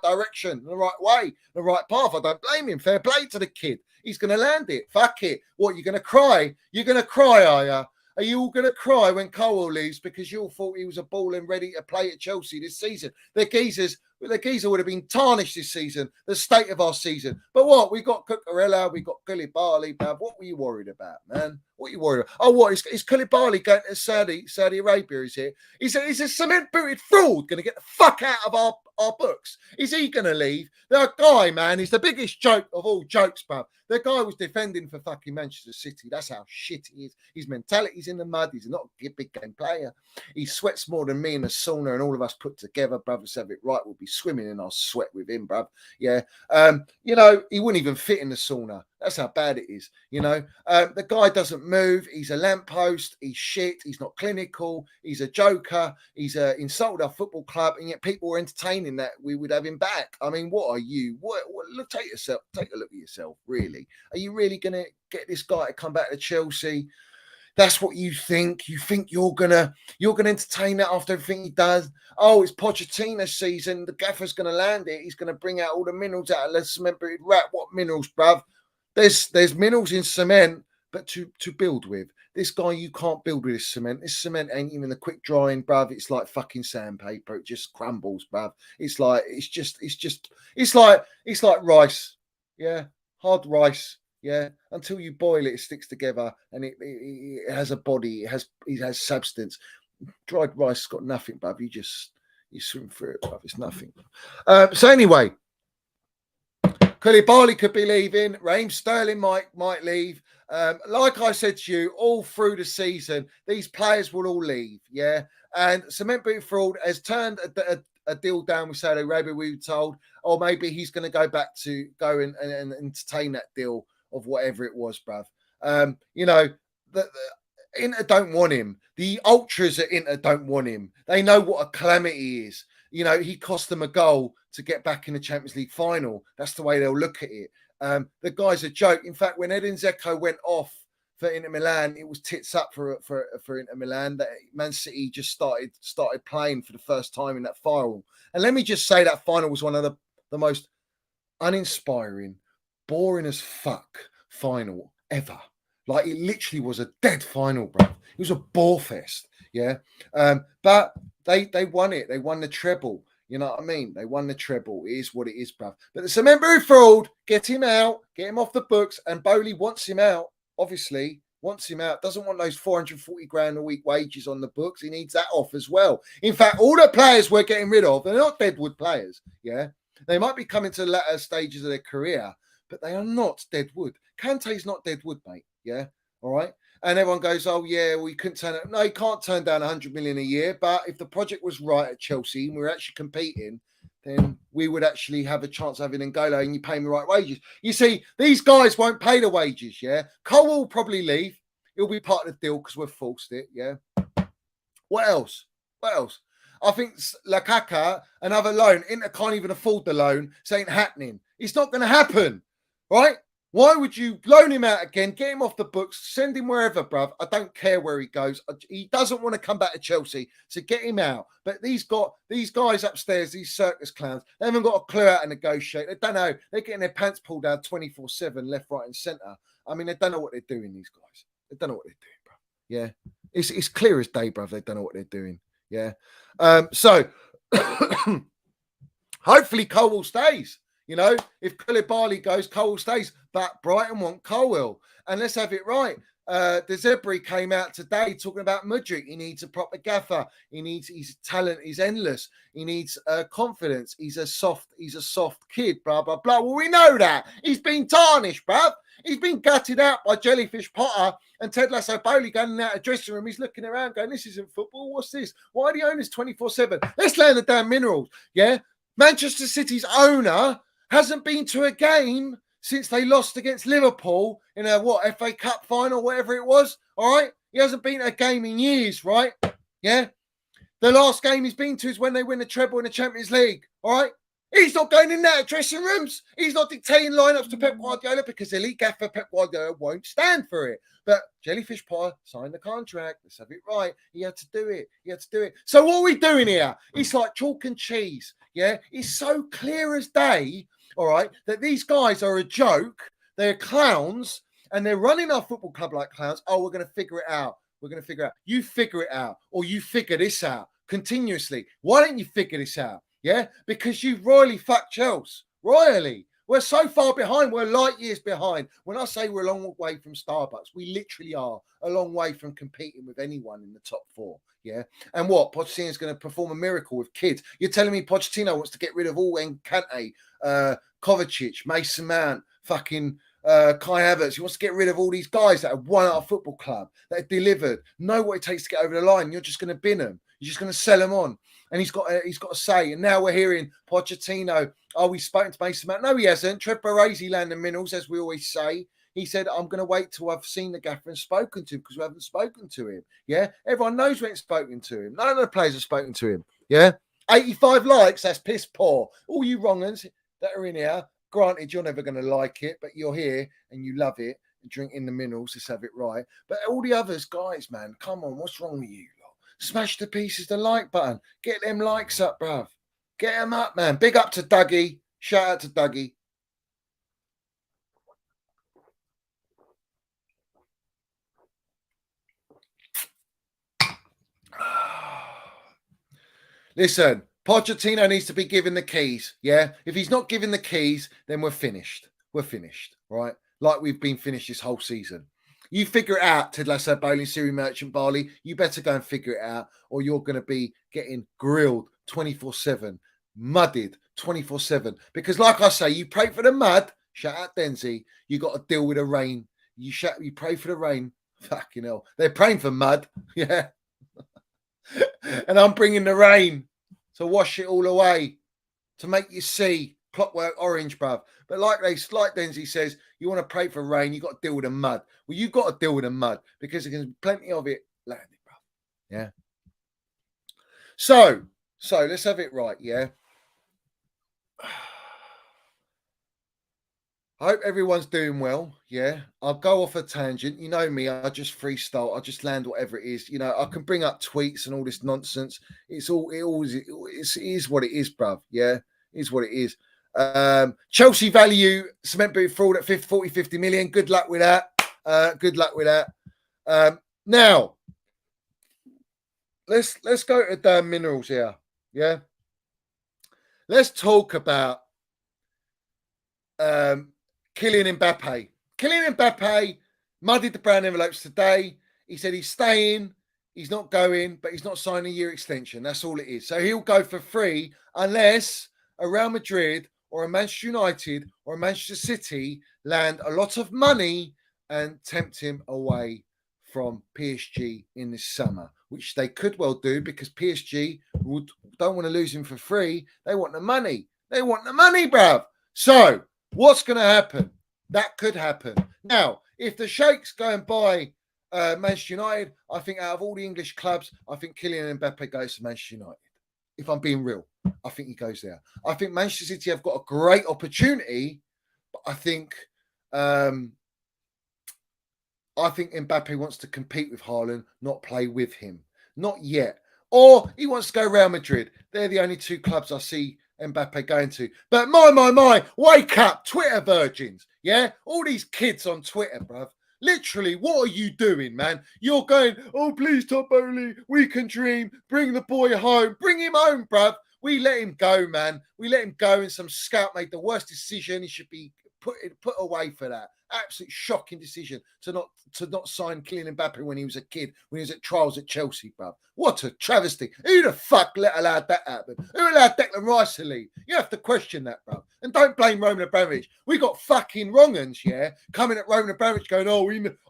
direction, the right way, the right path. I don't blame him. Fair play to the kid. He's going to land it. Fuck it. What, you're going to cry? You're going to cry, are you? Are you all going to cry when Colwill leaves because you all thought he was a ball and ready to play at Chelsea this season? The geezer would have been tarnished this season, the state of our season. But what? We got Cucurella, we got Koulibaly, bruv. What were you worried about, man? What are you worried about? Oh, what? Is Koulibaly going to Saudi Arabia, is it? He's a cement-booted fraud going to get the fuck out of our books. Is he going to leave? The guy, man, is the biggest joke of all jokes, bruv. The guy was defending for fucking Manchester City. That's how shit he is. His mentality's in the mud. He's not a big game player. He sweats more than me in the sauna, and all of us put together, brothers, have it right. We'll be swimming in our sweat with him, bruv. Yeah. He wouldn't even fit in the sauna. That's how bad it is. The guy doesn't move. He's a lamppost. He's shit. He's not clinical. He's a joker. He's insulted our football club, and yet people were entertaining that we would have him back. I mean, what are you? Take a look at yourself, really. Are you really going to get this guy to come back to Chelsea? That's what you think. You think you're gonna entertain that after everything he does? Oh, it's Pochettino's season. The gaffer's gonna land it. He's gonna bring out all the minerals out of the cement-booted rat. What minerals, bruv? There's minerals in cement, but to build with. This guy, you can't build with this cement. This cement ain't even a quick drying, bruv. It's like fucking sandpaper. It just crumbles, bruv. It's like it's like rice. Yeah, hard rice. Yeah, until you boil it, it sticks together and it has a body. It has substance. Dried rice has got nothing, bruv. You swim through it, bruv. It's nothing. So anyway, Koulibaly could be leaving. Raheem Sterling might leave. Like I said to you, all through the season, these players will all leave. Yeah, and Cement Boot Fraud has turned a deal down with Saudi Arabia. We were told, or maybe he's going to go back to go and entertain that deal of whatever it was, bruv. You know, the Inter don't want him. The ultras at Inter don't want him. They know what a calamity he is. You know, he cost them a goal to get back in the Champions League final. That's the way they'll look at it. The guy's a joke. In fact, when Edin Dzeko went off for Inter Milan, it was tits up for Inter Milan. That Man City just started playing for the first time in that final. And let me just say that final was one of the most uninspiring, boring as fuck final ever. Like, it literally was a dead final, bro. It was a bore fest, yeah. But they won it. They won the treble. You know what I mean? They won the treble. It is what it is, bruv. But the Cement Boot Fraud, get him out, get him off the books. And Bowley wants him out, obviously. Wants him out. Doesn't want those 440 grand a week wages on the books. He needs that off as well. In fact, all the players we're getting rid of, they're not deadwood players, yeah. They might be coming to the latter stages of their career, but they are not deadwood. Kante's not deadwood, mate. Yeah. All right. And everyone goes, oh, yeah, we couldn't turn it. No, you can't turn down 100 million a year. But if the project was right at Chelsea and we were actually competing, then we would actually have a chance of having N'Golo and you pay me the right wages. You see, these guys won't pay the wages. Yeah. Cole will probably leave. He'll be part of the deal because we've forced it. Yeah. What else? What else? I think Lukaku, another loan. Inter can't even afford the loan. So it ain't happening. It's not going to happen. Right? Why would you loan him out again, get him off the books, send him wherever, bruv? I don't care where he goes. He doesn't want to come back to Chelsea, so get him out. But these guys upstairs, these circus clowns, they haven't got a clue how to negotiate. They don't know. They're getting their pants pulled down 24/7, left, right, and centre. I mean, they don't know what they're doing, these guys. They don't know what they're doing, bruv. Yeah. It's clear as day, bruv. They don't know what they're doing. Yeah. So hopefully Cole stays. You know, if Koulibaly goes, Cole stays. But Brighton want Colwell. And let's have it right. De Zerbi came out today talking about Mudryk. He needs a proper gaffer. His talent is endless. He needs confidence. He's a soft kid, blah, blah, blah. Well, we know that. He's been tarnished, bruv. He's been gutted out by Jellyfish Potter and Ted Lasso Bowley going out of the dressing room. He's looking around going, this isn't football. What's this? Why do you own this 24/7? Let's land the damn minerals. Yeah. Manchester City's owner hasn't been to a game since they lost against Liverpool in a FA Cup final, whatever it was. All right. He hasn't been to a game in years, right? Yeah. The last game he's been to is when they win the treble in the Champions League. All right. He's not going in there dressing rooms. He's not dictating lineups to Pep Guardiola because elite gaffer Pep Guardiola won't stand for it. But Jellyfish Potter signed the contract. Let's have it right. He had to do it. So what are we doing here? It's like chalk and cheese. Yeah. It's so clear as day. All right, that these guys are a joke. They're clowns and they're running our football club like clowns. Oh, we're going to figure it out. You figure it out, or you figure this out continuously. Why don't you figure this out? Yeah, because you royally fucked Chels. Royally. We're so far behind. We're light years behind. When I say we're a long way from Starbucks, we literally are a long way from competing with anyone in the top four. Yeah. And what? Pochettino's going to perform a miracle with kids. You're telling me Pochettino wants to get rid of all Kante, Kovacic, Mason Mount, fucking Kai Havertz. He wants to get rid of all these guys that have won at our football club, that have delivered, know what it takes to get over the line. You're just going to bin them. You're just going to sell them on. And he's got a say. And now we're hearing Pochettino, oh, he's spoken to Mason Mount. No, he hasn't. Trev Baresi landed minerals, as we always say. He said, I'm going to wait till I've seen the gaffer and spoken to him because we haven't spoken to him. Yeah. Everyone knows we ain't spoken to him. None of the players have spoken to him. Yeah. 85 likes. That's piss poor. All you wrong'uns that are in here, granted, you're never going to like it, but you're here and you love it and drink in the minerals. Let's have it right. But all the others, guys, man, come on. What's wrong with you? Smash the pieces, the like button. Get them likes up, bruv. Get them up, man. Big up to Dougie. Shout out to Dougie. Listen, Pochettino needs to be given the keys. Yeah. If he's not given the keys, then we're finished. We're finished. Right. Like we've been finished this whole season. You figure it out, Ted Lasso, Bowling, Siri Merchant, Barley. You better go and figure it out, or you're going to be getting grilled 24/7, mudded 24/7. Because, like I say, you pray for the mud. Shout out Denzi. You got to deal with the rain. You pray for the rain. Fucking hell. They're praying for mud. Yeah. And I'm bringing the rain to wash it all away, to make you see. Clockwork Orange, bruv. But like Denzi says, you want to pray for rain, you got to deal with the mud. Well, you've got to deal with the mud because there's plenty of it landing, bruv. Yeah. So let's have it right, yeah. I hope everyone's doing well. Yeah, I'll go off a tangent. You know me, I just freestyle. I just land whatever it is. You know, I can bring up tweets and all this nonsense. It is what it is, bruv. Yeah, it is what it is. Chelsea value cement boot fraud at 50 million. Good luck with that. Now, let's go to damn minerals here. Yeah, let's talk about Kylian Mbappe. Kylian Mbappe muddied the brown envelopes today. He said he's staying, he's not going, but he's not signing a year extension. That's all it is. So he'll go for free unless a Real Madrid or a Manchester United or a Manchester City land a lot of money and tempt him away from PSG in this summer, which they could well do because PSG don't want to lose him for free. They want the money. They want the money, bruv. So what's going to happen? That could happen. Now, if the Sheikhs go and buy Manchester United, I think out of all the English clubs, I think Kylian Mbappe goes to Manchester United. If I'm being real, I think he goes there. I think Manchester City have got a great opportunity, but I think Mbappe wants to compete with Haaland, not play with him. Not yet. Or he wants to go Real Madrid. They're the only two clubs I see Mbappe going to. But my, wake up, Twitter virgins. Yeah? All these kids on Twitter, bruv. Literally, what are you doing, man? You're going, oh, please, Top Bowley, we can dream. Bring the boy home. Bring him home, bruv. We let him go, man. We let him go, and some scout made the worst decision. He should be put away for that. Absolute shocking decision to not sign Kylian Mbappe when he was a kid, when he was at trials at Chelsea, bruv. What a travesty. Who the fuck allowed that happen? Who allowed Declan Rice to leave? You have to question that, bruv. And don't blame Roman Abramovich. We got fucking wrong-uns, yeah, coming at Roman Abramovich going,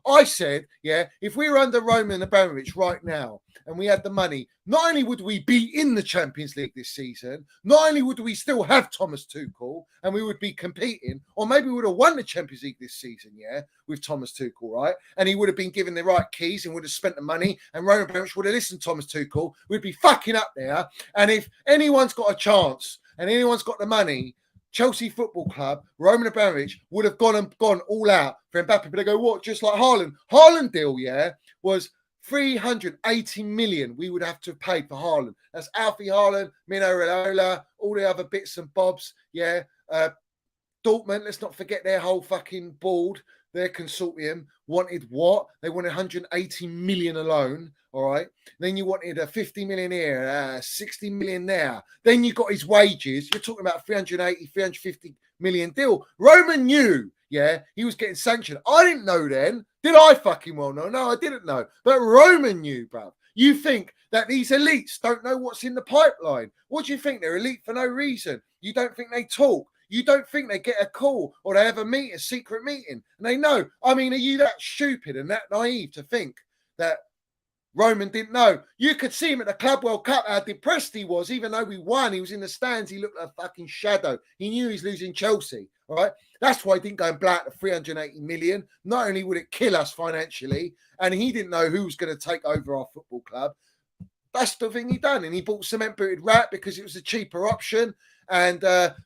I said, yeah, if we were under Roman Abramovich right now and we had the money, not only would we be in the Champions League this season, not only would we still have Thomas Tuchel and we would be competing, or maybe we would have won the Champions League this season, yeah, with Thomas Tuchel, right? And he would have been given the right keys and would have spent the money, and Roman Abramovich would have listened to Thomas Tuchel. We'd be fucking up there. And if anyone's got a chance and anyone's got the money, Chelsea Football Club, Roman Abramovich would have gone all out for Mbappe. But they go, what? Just like Haaland. Haaland deal, yeah, was 380 million we would have to have paid for Haaland. That's Alfie Haaland, Mino Raiola, all the other bits and bobs, yeah. Dortmund, let's not forget their whole fucking board, their consortium wanted what? They wanted 180 million alone, all right? Then you wanted a 50 million here, 60 million there. Then you got his wages. You're talking about 380, 350 million deal. Roman knew, yeah, he was getting sanctioned. I didn't know then. Did I fucking well know? No, I didn't know. But Roman knew, bruv. You think that these elites don't know what's in the pipeline. What do you think? They're elite for no reason. You don't think they talk. You don't think they get a call or they have a secret meeting, and they know. I mean, are you that stupid and that naive to think that Roman didn't know? You could see him at the Club World Cup, how depressed he was, even though we won. He was in the stands. He looked like a fucking shadow. He knew he's losing Chelsea, all right? That's why he didn't go and blow out the 380 million. Not only would it kill us financially, and he didn't know who was going to take over our football club. That's the thing he done. And he bought cement-booted Rat because it was a cheaper option. And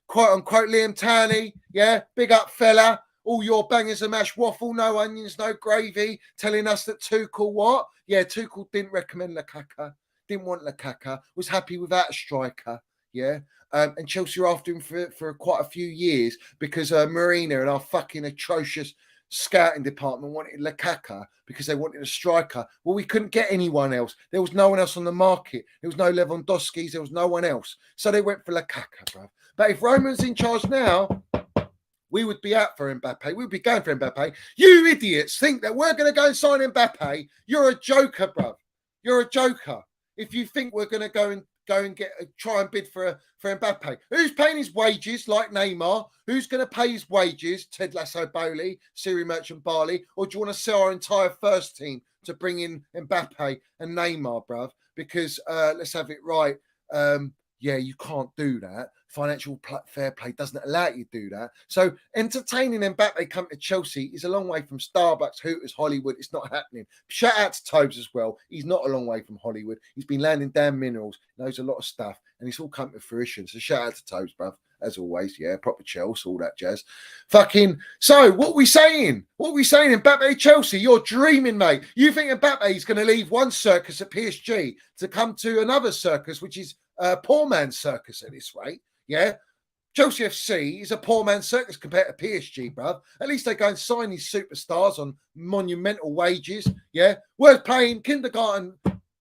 quote-unquote Liam Towney, yeah, big up fella. All your bangers and mash waffle, no onions, no gravy, telling us that Tuchel what? Yeah, Tuchel didn't recommend Lukaku, didn't want Lukaku, was happy without a striker, yeah. And Chelsea were after him for quite a few years because Marina and our fucking atrocious scouting department wanted Lukaku because they wanted a striker. Well, we couldn't get anyone else. There was no one else on the market. There was no Lewandowski's. There was no one else. So they went for Lukaku, bro. But if Roman's in charge now, we would be out for Mbappe. We would be going for Mbappe. You idiots think that we're going to go and sign Mbappe. You're a joker, bro. You're a joker. If you think we're going to go and try and bid for Mbappe. Who's paying his wages like Neymar? Who's going to pay his wages? Ted Lasso Bowley, Siri Merchant Barley? Or do you want to sell our entire first team to bring in Mbappe and Neymar, bruv? Because let's have it right. Yeah, you can't do that. Financial fair play doesn't allow you to do that. So entertaining Mbappe coming to Chelsea is a long way from Starbucks, Hooters, Hollywood. It's not happening. Shout out to Tobes as well. He's not a long way from Hollywood. He's been landing damn minerals, knows a lot of stuff, and it's all come to fruition. So shout out to Tobes, bruv. As always, yeah, proper Chelsea, all that jazz. Fucking, so what we saying? What we saying, Mbappe Chelsea? You're dreaming, mate. You think Mbappe is going to leave one circus at PSG to come to another circus, which is a poor man's circus at this rate, yeah? Chelsea FC is a poor man's circus compared to PSG, bruv. At least they go and sign these superstars on monumental wages, yeah? We're paying kindergarten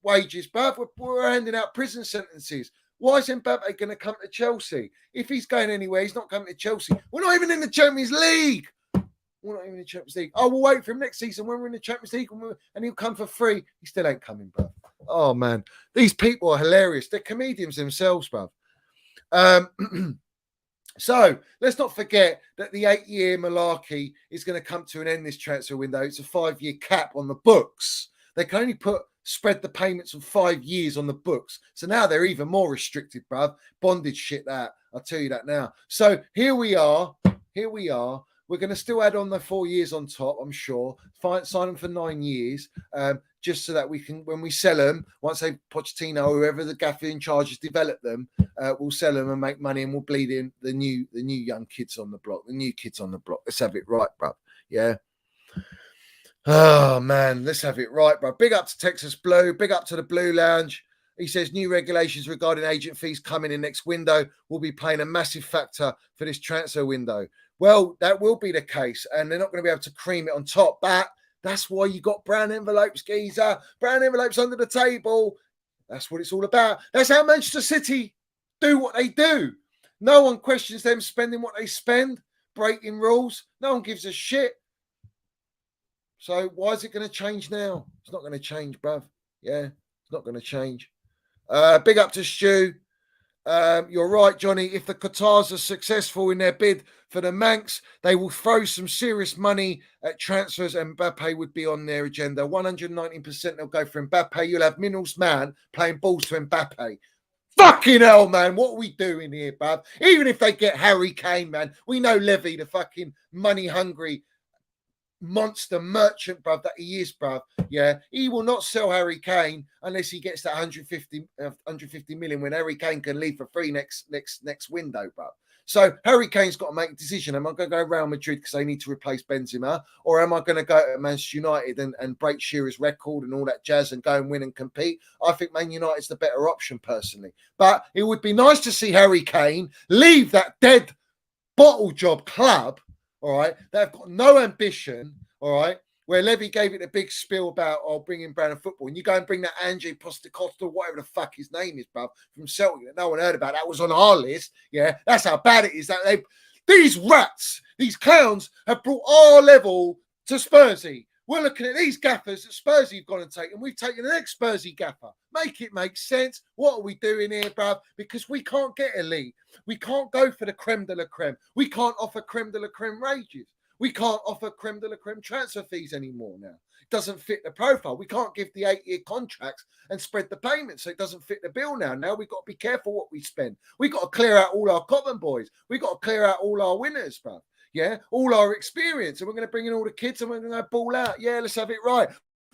wages, bruv. We're handing out prison sentences. Why is Mbappe going to come to Chelsea? If he's going anywhere, he's not coming to Chelsea. We're not even in the Champions League. We're not even in the Champions League. Oh, we'll wait for him next season when we're in the Champions League and he'll come for free. He still ain't coming, bro. Oh, man. These people are hilarious. They're comedians themselves, bro. So let's not forget that the 8-year malarkey is going to come to an end this transfer window. It's a 5-year cap on the books. They can only spread the payments of 5 years on the books. So now they're even more restricted, bruv. Bondage shit that. I'll tell you that now. So here we are. We're going to still add on the 4 years on top, I'm sure. Sign them for 9 years, just so that we can, when we sell them, once they Pochettino or whoever the gaffer in charge has developed them, we'll sell them and make money, and we'll bleed in the new young kids on the block, the new kids on the block. Let's have it right, bruv. Yeah. Oh, man, let's have it right, bro. Big up to Texas Blue. Big up to the Blue Lounge. He says new regulations regarding agent fees coming in next window will be playing a massive factor for this transfer window. Well, that will be the case, and they're not going to be able to cream it on top. But that's why you got brown envelopes, geezer. Brown envelopes under the table. That's what it's all about. That's how Manchester City do what they do. No one questions them spending what they spend, breaking rules. No one gives a shit. So why is it going to change now? It's not going to change, bruv. Yeah, it's not going to change. Big up to Stu. You're right, Johnny. If the Qatars are successful in their bid for the Manx, they will throw some serious money at transfers, and Mbappe would be on their agenda. 119% they'll go for Mbappe. You'll have Minnals man playing balls to Mbappe. Fucking hell, man. What are we doing here, bruv? Even if they get Harry Kane, man, we know Levy, the fucking money-hungry monster merchant, bruv, that he is, bruv. Yeah, he will not sell Harry Kane unless he gets that 150 million when Harry Kane can leave for free next window, bruv. So Harry Kane's got to make a decision. Am I going to go Real Madrid because they need to replace Benzema, or am I going to go to Manchester United and break Shearer's record and all that jazz and go and win and compete? I think Man United's the better option personally. But it would be nice to see Harry Kane leave that dead bottle job club. All right, they've got no ambition. All right, where Levy gave it a big spiel about bringing Brandon football, and you go and bring that Ange Postecoglou, whatever the fuck his name is, bruv, from Celtic that no one heard about. That was on our list. Yeah, that's how bad it is. That these rats, these clowns, have brought our level to Spursy. We're looking at these gaffers that Spursy have gone and taken. We've taken the next Spursy gaffer. Make it make sense. What are we doing here, bruv? Because we can't get elite. We can't go for the creme de la creme. We can't offer creme de la creme wages. We can't offer creme de la creme transfer fees anymore now. It doesn't fit the profile. We can't give the 8-year contracts and spread the payments, so it doesn't fit the bill now. Now we've got to be careful what we spend. We've got to clear out all our common boys. We've got to clear out all our winners, bruv. Yeah, all our experience, and we're going to bring in all the kids and we're going to ball out. Yeah, let's have it right.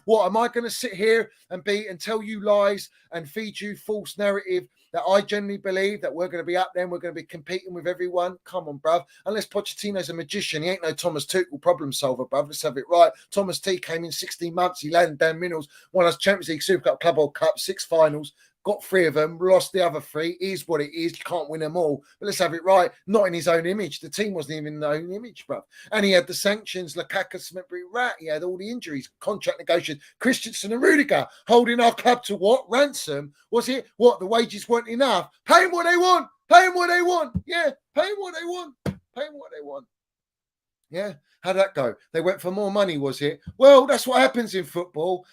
What am I going to sit here and tell you lies and feed you false narrative that I genuinely believe that we're going to be up there and we're going to be competing with everyone? Come on, bruv. Unless Pochettino's a magician, he ain't no Thomas Tuchel problem solver, bruv. Let's have it right. Thomas T came in 16 months. He landed down minerals, won us Champions League, Super Cup, Club World Cup, 6 finals. got 3 of them, lost the other 3. Is what it is. You can't win them all. But let's have it right. Not in his own image. The team wasn't even in his own image, bruv. And he had the sanctions, Lukaku, Smith-Bree, Rat. He had all the injuries, contract negotiations. Christensen and Rudiger holding our club to what? Ransom. Was it? What? The wages weren't enough. Pay them what they want. Pay them what they want. Yeah, pay them what they want. Pay them what they want. Yeah, how'd that go? They went for more money, was it? Well, that's what happens in football.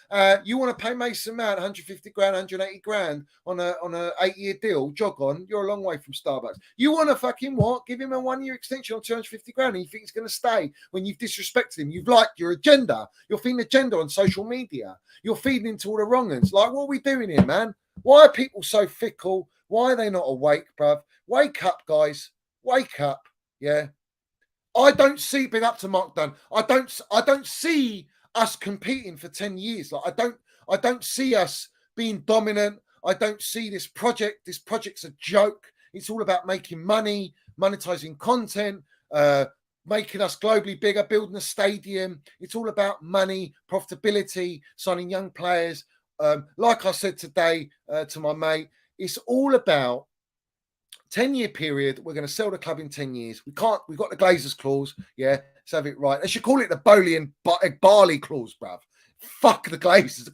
You want to pay Mason Mount 150 grand, 180 grand on a 8-year deal, jog on, you're a long way from Starbucks. You want to fucking what? Give him a 1-year extension on 250 grand and you think he's going to stay when you've disrespected him. You've liked your agenda. You're feeding agenda on social media. You're feeding into all the wrong uns. Like, what are we doing here, man? Why are people so fickle? Why are they not awake, bruv? Wake up, guys. Wake up. Yeah. I don't see, big up to Mark Dunn. I don't see us competing for 10 years. Like I don't see us being dominant. I don't see this project. This project's a joke. It's all about making money, monetizing content, making us globally bigger, building a stadium. It's all about money, profitability, signing young players. Like I said today to my mate, it's all about 10-year period. We're going to sell the club in 10 years. We've got the Glazers clause. Yeah, let's have it right. They should call it the Bowley and Barley clause, bruv. Fuck the Glazers. The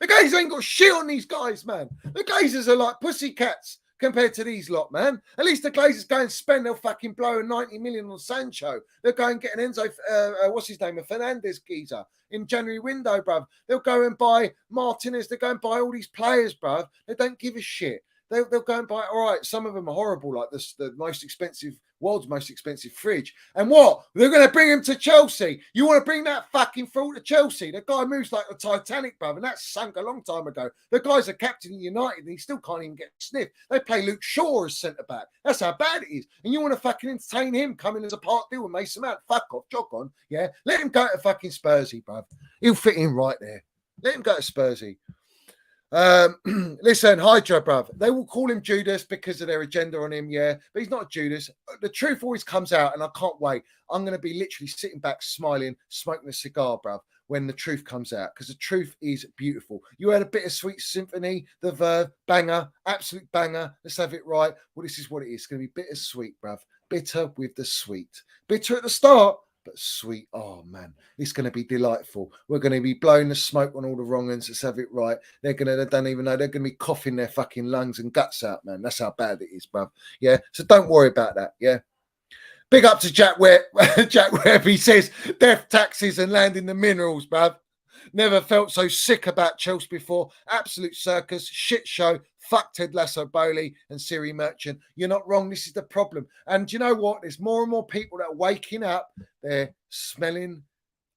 Glazers ain't got shit on these guys, man. The Glazers are like pussycats compared to these lot, man. At least the Glazers go and spend, they'll fucking blow 90 million on Sancho. They'll go and get an Enzo, what's his name, a Fernandez geezer in January window, bruv. They'll go and buy Martinez. They'll go and buy all these players, bruv. They don't give a shit. They'll go and buy, all right, some of them are horrible, like the world's most expensive fridge. And what? They're going to bring him to Chelsea. You want to bring that fucking fool to Chelsea? The guy moves like the Titanic, bruv, and that sunk a long time ago. The guy's a captain of United, and he still can't even get sniffed. They play Luke Shaw as centre-back. That's how bad it is. And you want to fucking entertain him coming as a part deal with Mason Mount? Fuck off, jog on, yeah? Let him go to fucking Spursy, bruv. He'll fit in right there. Let him go to Spursy. Listen, Hydra, bruv. They will call him Judas because of their agenda on him, yeah. But he's not Judas. The truth always comes out, and I can't wait. I'm going to be literally sitting back, smiling, smoking a cigar, bruv, when the truth comes out, because the truth is beautiful. You had a Bittersweet Symphony, the Verve, banger, absolute banger. Let's have it right. Well, this is what it is. It's going to be bittersweet, bruv. Bitter with the sweet. Bitter at the start, but sweet. Oh, man, it's going to be delightful. We're going to be blowing the smoke on all the wrong ends. Let's have it right. They don't even know. They're going to be coughing their fucking lungs and guts out, man. That's how bad it is, bruv. Yeah, so don't worry about that, yeah. Big up to Jack Webb. Jack Webb, he says, death taxes and landing the minerals, bruv. Never felt so sick about Chelsea before. Absolute circus, shit show. Fuck Ted Lasso, Bowley and Siri Merchant. You're not wrong. This is the problem. And you know what? There's more and more people that are waking up. They're smelling.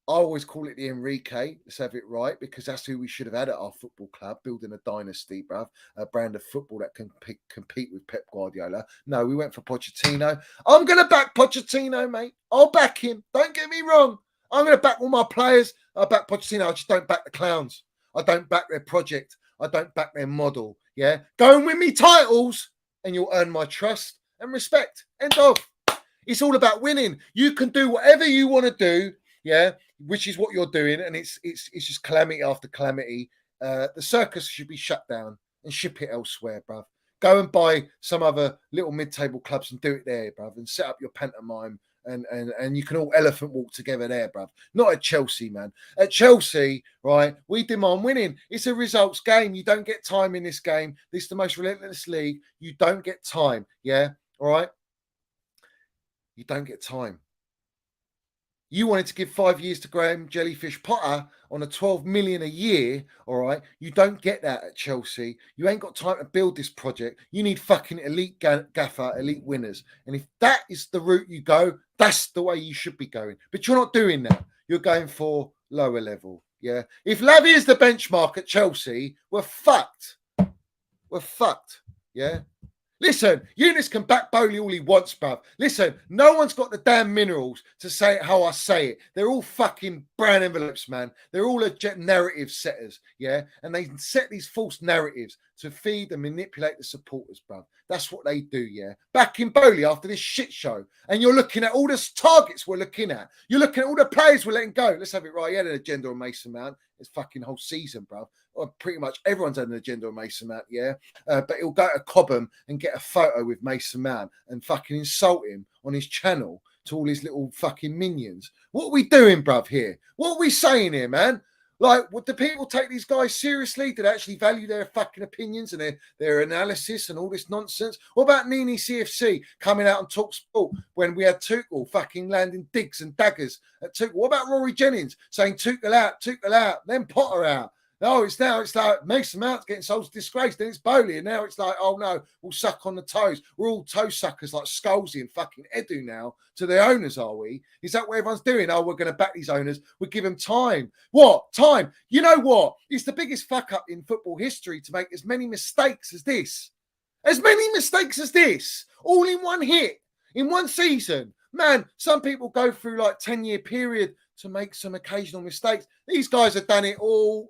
I always call it the Enrique. Let's have it right, because that's who we should have had at our football club, building a dynasty, bruv. A brand of football that can compete with Pep Guardiola. No, we went for Pochettino. I'm going to back Pochettino, mate. I'll back him. Don't get me wrong. I'm going to back all my players. I back Pochettino. I just don't back the clowns. I don't back their project. I don't back their model. Yeah, go and win me titles, and you'll earn my trust and respect. End of. It's all about winning. You can do whatever you want to do. Yeah, which is what you're doing, and it's just calamity after calamity. The circus should be shut down and ship it elsewhere, bruv. Go and buy some other little mid-table clubs and do it there, bruv, and set up your pantomime. And you can all elephant walk together there, bruv. Not at Chelsea, man. At Chelsea, right, we demand winning. It's a results game. You don't get time in this game. This is the most relentless league. You don't get time, yeah? All right? You don't get time. You wanted to give 5 years to Graham Jellyfish Potter on a 12 million a year, all right? You don't get that at Chelsea. You ain't got time to build this project. You need fucking elite gaffer, elite winners. And if that is the route you go, that's the way you should be going. But you're not doing that. You're going for lower level, yeah? If Lavy is the benchmark at Chelsea, we're fucked. We're fucked, yeah? Listen, Eunice can back Bowley all he wants, bruv. Listen, no one's got the damn minerals to say it how I say it. They're all fucking brown envelopes, man. They're all narrative setters, yeah? And they set these false narratives to feed and manipulate the supporters, bruv. That's what they do, yeah? Back in Bowley after this shit show. And you're looking at all the targets we're looking at. You're looking at all the players we're letting go. Let's have it right. He had an agenda on Mason Mount. It's fucking whole season, bruv. or pretty much everyone's had an agenda on Mason Mount, yeah. But he'll go to Cobham and get a photo with Mason Mount and fucking insult him on his channel to all his little fucking minions. What are we doing, bruv, here? What are we saying here, man? Like, do people take these guys seriously? Do they actually value their fucking opinions and their analysis and all this nonsense? What about Nini CFC coming out and talk sport when we had Tuchel fucking landing digs and daggers at Tuchel? What about Rory Jennings saying Tuchel out, then Potter out? No, it's like Mason Mount's getting sold to disgrace. Then it's Bowley, and now it's like, oh no, we'll suck on the toes. We're all toe suckers like Scholesy and fucking Edu now to their owners, are we? Is that what everyone's doing? Oh, we're going to back these owners. We'll give them time. What? Time? You know what? It's the biggest fuck up in football history to make as many mistakes as this. As many mistakes as this. All in one hit, in one season. Man, some people go through like 10-year period to make some occasional mistakes. These guys have done it all.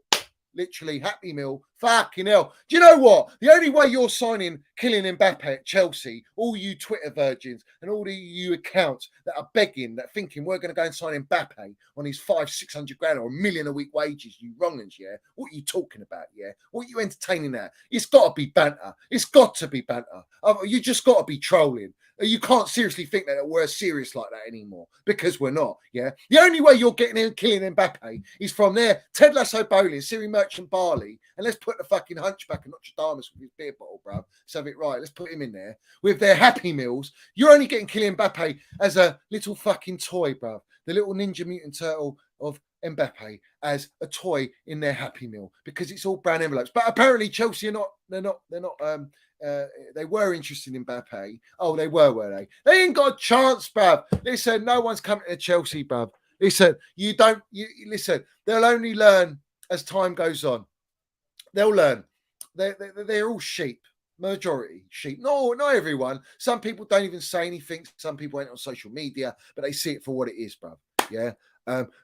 Literally, Happy Meal, fucking hell. Do you know what? The only way you're signing Kylian Mbappe at Chelsea, all you Twitter virgins and all you accounts that are begging, that thinking we're going to go and sign Mbappe on his 500-600 grand or $1 million a week wages, you wrong'uns, yeah? What are you talking about, yeah? What are you entertaining at? It's got to be banter. It's got to be banter. You just got to be trolling. You can't seriously think that we're serious like that anymore, because we're not, yeah? The only way you're getting in Kylian Mbappe is from there, Ted Lasso Bowling, Siri Merchant Barley, and let's put the fucking hunchback and Notre Dame's with his beer bottle, bro. Let's have it right. Let's put him in there with their Happy Meals. You're only getting Kylian Mbappe as a little fucking toy, bro. The little Ninja Mutant Turtle of Mbappe as a toy in their Happy Meal, because it's all brown envelopes. But apparently Chelsea are not. They're not. They were interested in Mbappe. Oh, they were they? They ain't got a chance, bruv. Listen, no one's coming to Chelsea, bruv. Listen, listen. They'll only learn as time goes on. They'll learn. They're all sheep. Majority sheep. No, not everyone. Some people don't even say anything. Some people ain't on social media, but they see it for what it is, bruv. Yeah.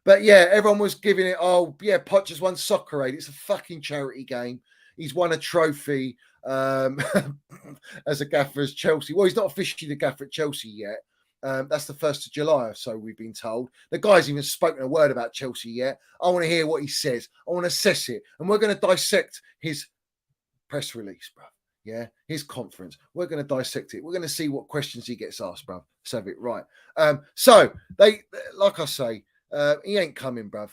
But yeah, everyone was giving it. Oh, yeah, Pot just won Soccer Aid. It's a fucking charity game. He's won a trophy as a gaffer as Chelsea. Well, he's not officially the gaffer at Chelsea yet. That's the 1st of July, so we've been told. The guy's even spoken a word about Chelsea yet. I want to hear what he says. I want to assess it. And we're going to dissect his press release, bro. Yeah, his conference. We're going to dissect it. We're going to see what questions he gets asked, bro. Let's have it right. So, like I say, he ain't coming, bruv.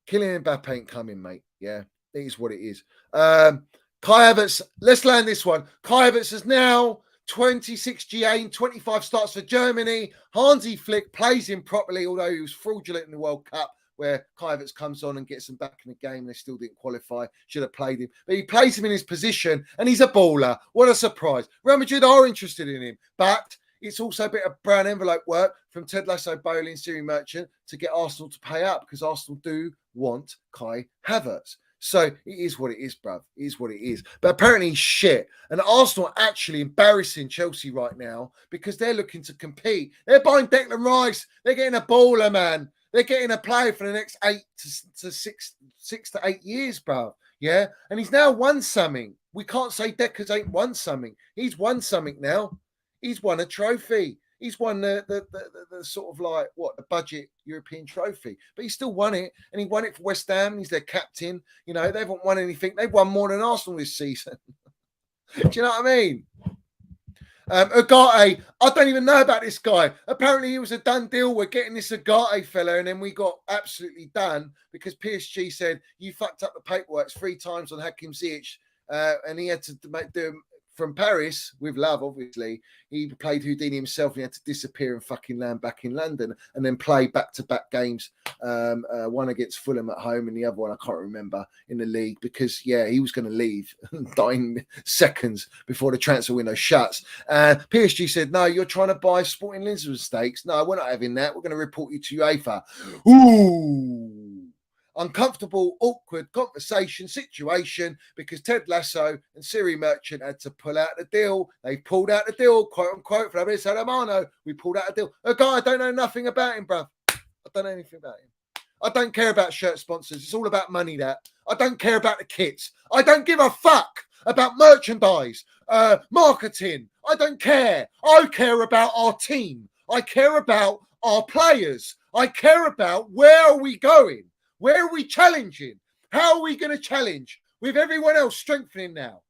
Kylian Mbappe ain't coming, mate. Yeah, it is what it is. Kai Havertz, let's land this one. Kai Havertz is now 26 GA and 25 starts for Germany. Hansi Flick plays him properly, although he was fraudulent in the World Cup, where Kai Havertz comes on and gets them back in the game. They still didn't qualify. Should have played him. But he plays him in his position, and he's a baller. What a surprise. Real Madrid are interested in him, but it's also a bit of brown envelope work from Ted Lasso, Bowley and Siri Merchant to get Arsenal to pay up, because Arsenal do want Kai Havertz. So it is what it is, bruv. It is what it is. But apparently he's shit. And Arsenal are actually embarrassing Chelsea right now because they're looking to compete. They're buying Declan Rice. They're getting a baller, man. They're getting a player for the next 6 to 8 years, bruv. Yeah? And he's now won something. We can't say Declan's ain't won something. He's won something now. He's won a trophy. He's won the sort of like, the budget European trophy. But he still won it. And he won it for West Ham. He's their captain. You know, they haven't won anything. They've won more than Arsenal this season. Do you know what I mean? Agate, I don't even know about this guy. Apparently he was a done deal. We're getting this Agate fella, and then we got absolutely done because PSG said, you fucked up the paperwork 3 times on Hakim Ziyech, and he had to do from Paris, with love, obviously. He played Houdini himself, and he had to disappear and fucking land back in London and then play back-to-back games, one against Fulham at home and the other one, I can't remember, in the league, because, he was going to leave, dying seconds before the transfer window shuts. PSG said, no, you're trying to buy Sporting Lisbon stakes. No, we're not having that. We're going to report you to UEFA. Ooh. Uncomfortable, awkward conversation situation because Ted Lasso and Siri Merchant had to pull out the deal. They pulled out the deal, quote unquote, for Fabrizio Romano. We pulled out a deal. A guy, I don't know nothing about him, bruv. I don't know anything about him. I don't care about shirt sponsors. It's all about money, that. I don't care about the kits. I don't give a fuck about merchandise, marketing. I don't care. I care about our team. I care about our players. I care about where are we going. Where are we challenging? How are we going to challenge? with everyone else strengthening now.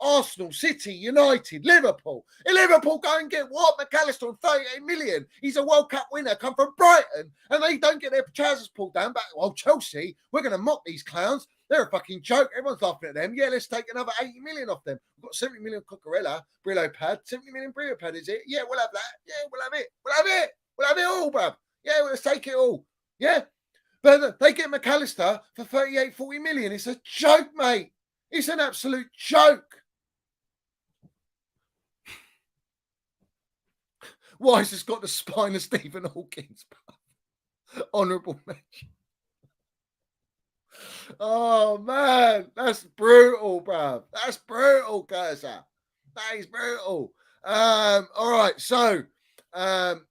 Arsenal, City, United, Liverpool. In Liverpool, go and get what? McAllister on 38 million. He's a World Cup winner, come from Brighton, and they don't get their trousers pulled down. But, well, Chelsea, we're going to mock these clowns. They're a fucking joke. Everyone's laughing at them. Yeah, let's take another 80 million off them. We've got 70 million Cucurella, Brillo pad. 70 million Brillo pad, is it? Yeah, we'll have that. Yeah, we'll have it. We'll have it. We'll have it all, bruv. Yeah, let's take it all. Yeah. But they get McAllister for 38, 40 million. It's a joke, mate. It's an absolute joke. Wise has got the spine of Stephen Hawkins. Honourable mention. Oh, man. That's brutal, bruv. That's brutal, Cursor. That is brutal. All right. So,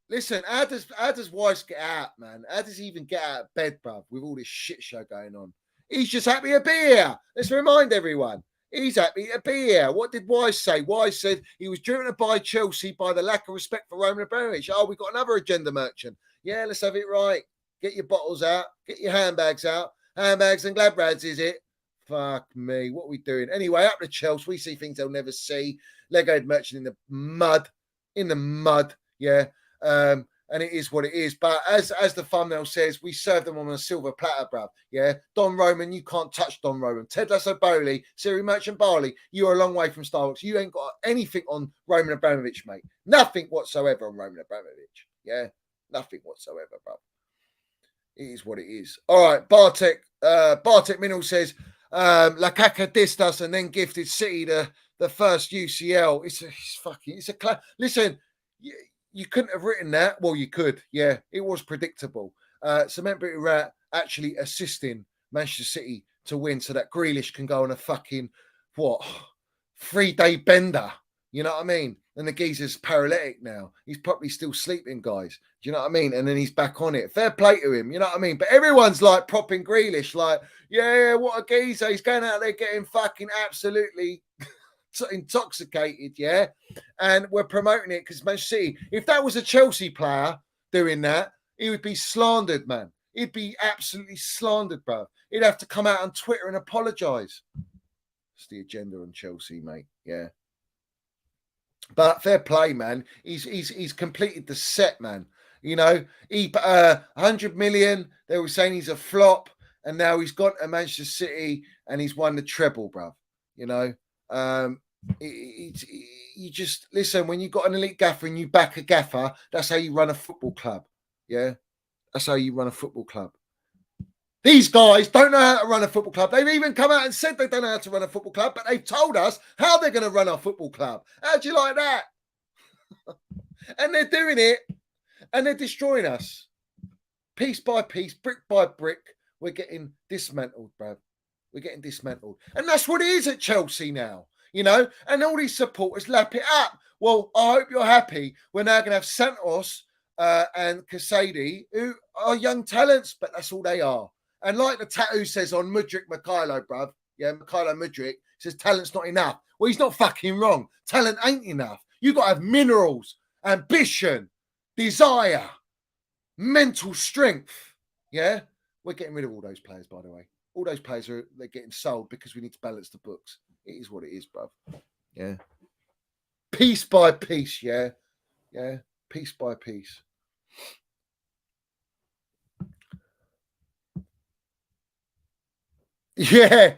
listen, how does Weiss get out, man? How does he even get out of bed, bruv, with all this shit show going on? He's just happy to be here. Let's remind everyone. He's happy to be here. What did Weiss say? Weiss said he was driven to buy Chelsea by the lack of respect for Roman Abramovich. Oh, we've got another agenda merchant. Yeah, let's have it right. Get your bottles out. Get your handbags out. Handbags and Glabrads, is it? Fuck me. What are we doing? Anyway, up to Chels. We see things they'll never see. Lego merchant in the mud. In the mud. Yeah. And it is what it is. But as the thumbnail says, we serve them on a silver platter, bruv. Yeah. Don Roman, you can't touch Don Roman. Ted Lasso Bowley, Siri Merchant Barley, you are a long way from Starbucks. You ain't got anything on Roman Abramovich, mate. Nothing whatsoever on Roman Abramovich. Yeah. Nothing whatsoever, bruv. It is what it is. All right. Bartek Minnell says, Lakaka dissed us and then gifted City the first UCL. Listen, you couldn't have written that. Well, you could. Yeah, it was predictable. Cement Booty Rat actually assisting Manchester City to win so that Grealish can go on a fucking, 3-day bender. You know what I mean? And the geezer's paralytic now. He's probably still sleeping, guys. Do you know what I mean? And then he's back on it. Fair play to him. You know what I mean? But everyone's like propping Grealish like, yeah, what a geezer. He's going out there getting fucking absolutely intoxicated, yeah, and we're promoting it because Manchester City, if that was a Chelsea player doing that, he would be slandered, man. He'd be absolutely slandered, bro. He'd have to come out on Twitter and apologise. It's the agenda on Chelsea, mate. Yeah, but fair play, man. He's completed the set, man. You know, he 100 million. They were saying he's a flop, and now he's gone to Manchester City and he's won the treble, bro. You know. You just listen, when you've got an elite gaffer and you back a gaffer, that's how you run a football club. Yeah, that's how you run a football club. These guys don't know how to run a football club. They've even come out and said they don't know how to run a football club, but they've told us how they're going to run our football club. How do you like that? And they're doing it and they're destroying us piece by piece, brick by brick. We're getting dismantled, bruv. We're getting dismantled. And that's what it is at Chelsea now, you know, and all these supporters lap it up. Well, I hope you're happy. We're now going to have Santos and Casady, who are young talents, but that's all they are. And like the tattoo says on Mudryk Mikhailo, bruv, yeah, Mikhailo Mudryk says talent's not enough. Well, he's not fucking wrong. Talent ain't enough. You've got to have minerals, ambition, desire, mental strength. Yeah, we're getting rid of all those players, by the way. All those players they're getting sold because we need to balance the books. It is what it is, bruv. Yeah. Piece by piece, yeah. Yeah. Piece by piece. Yeah.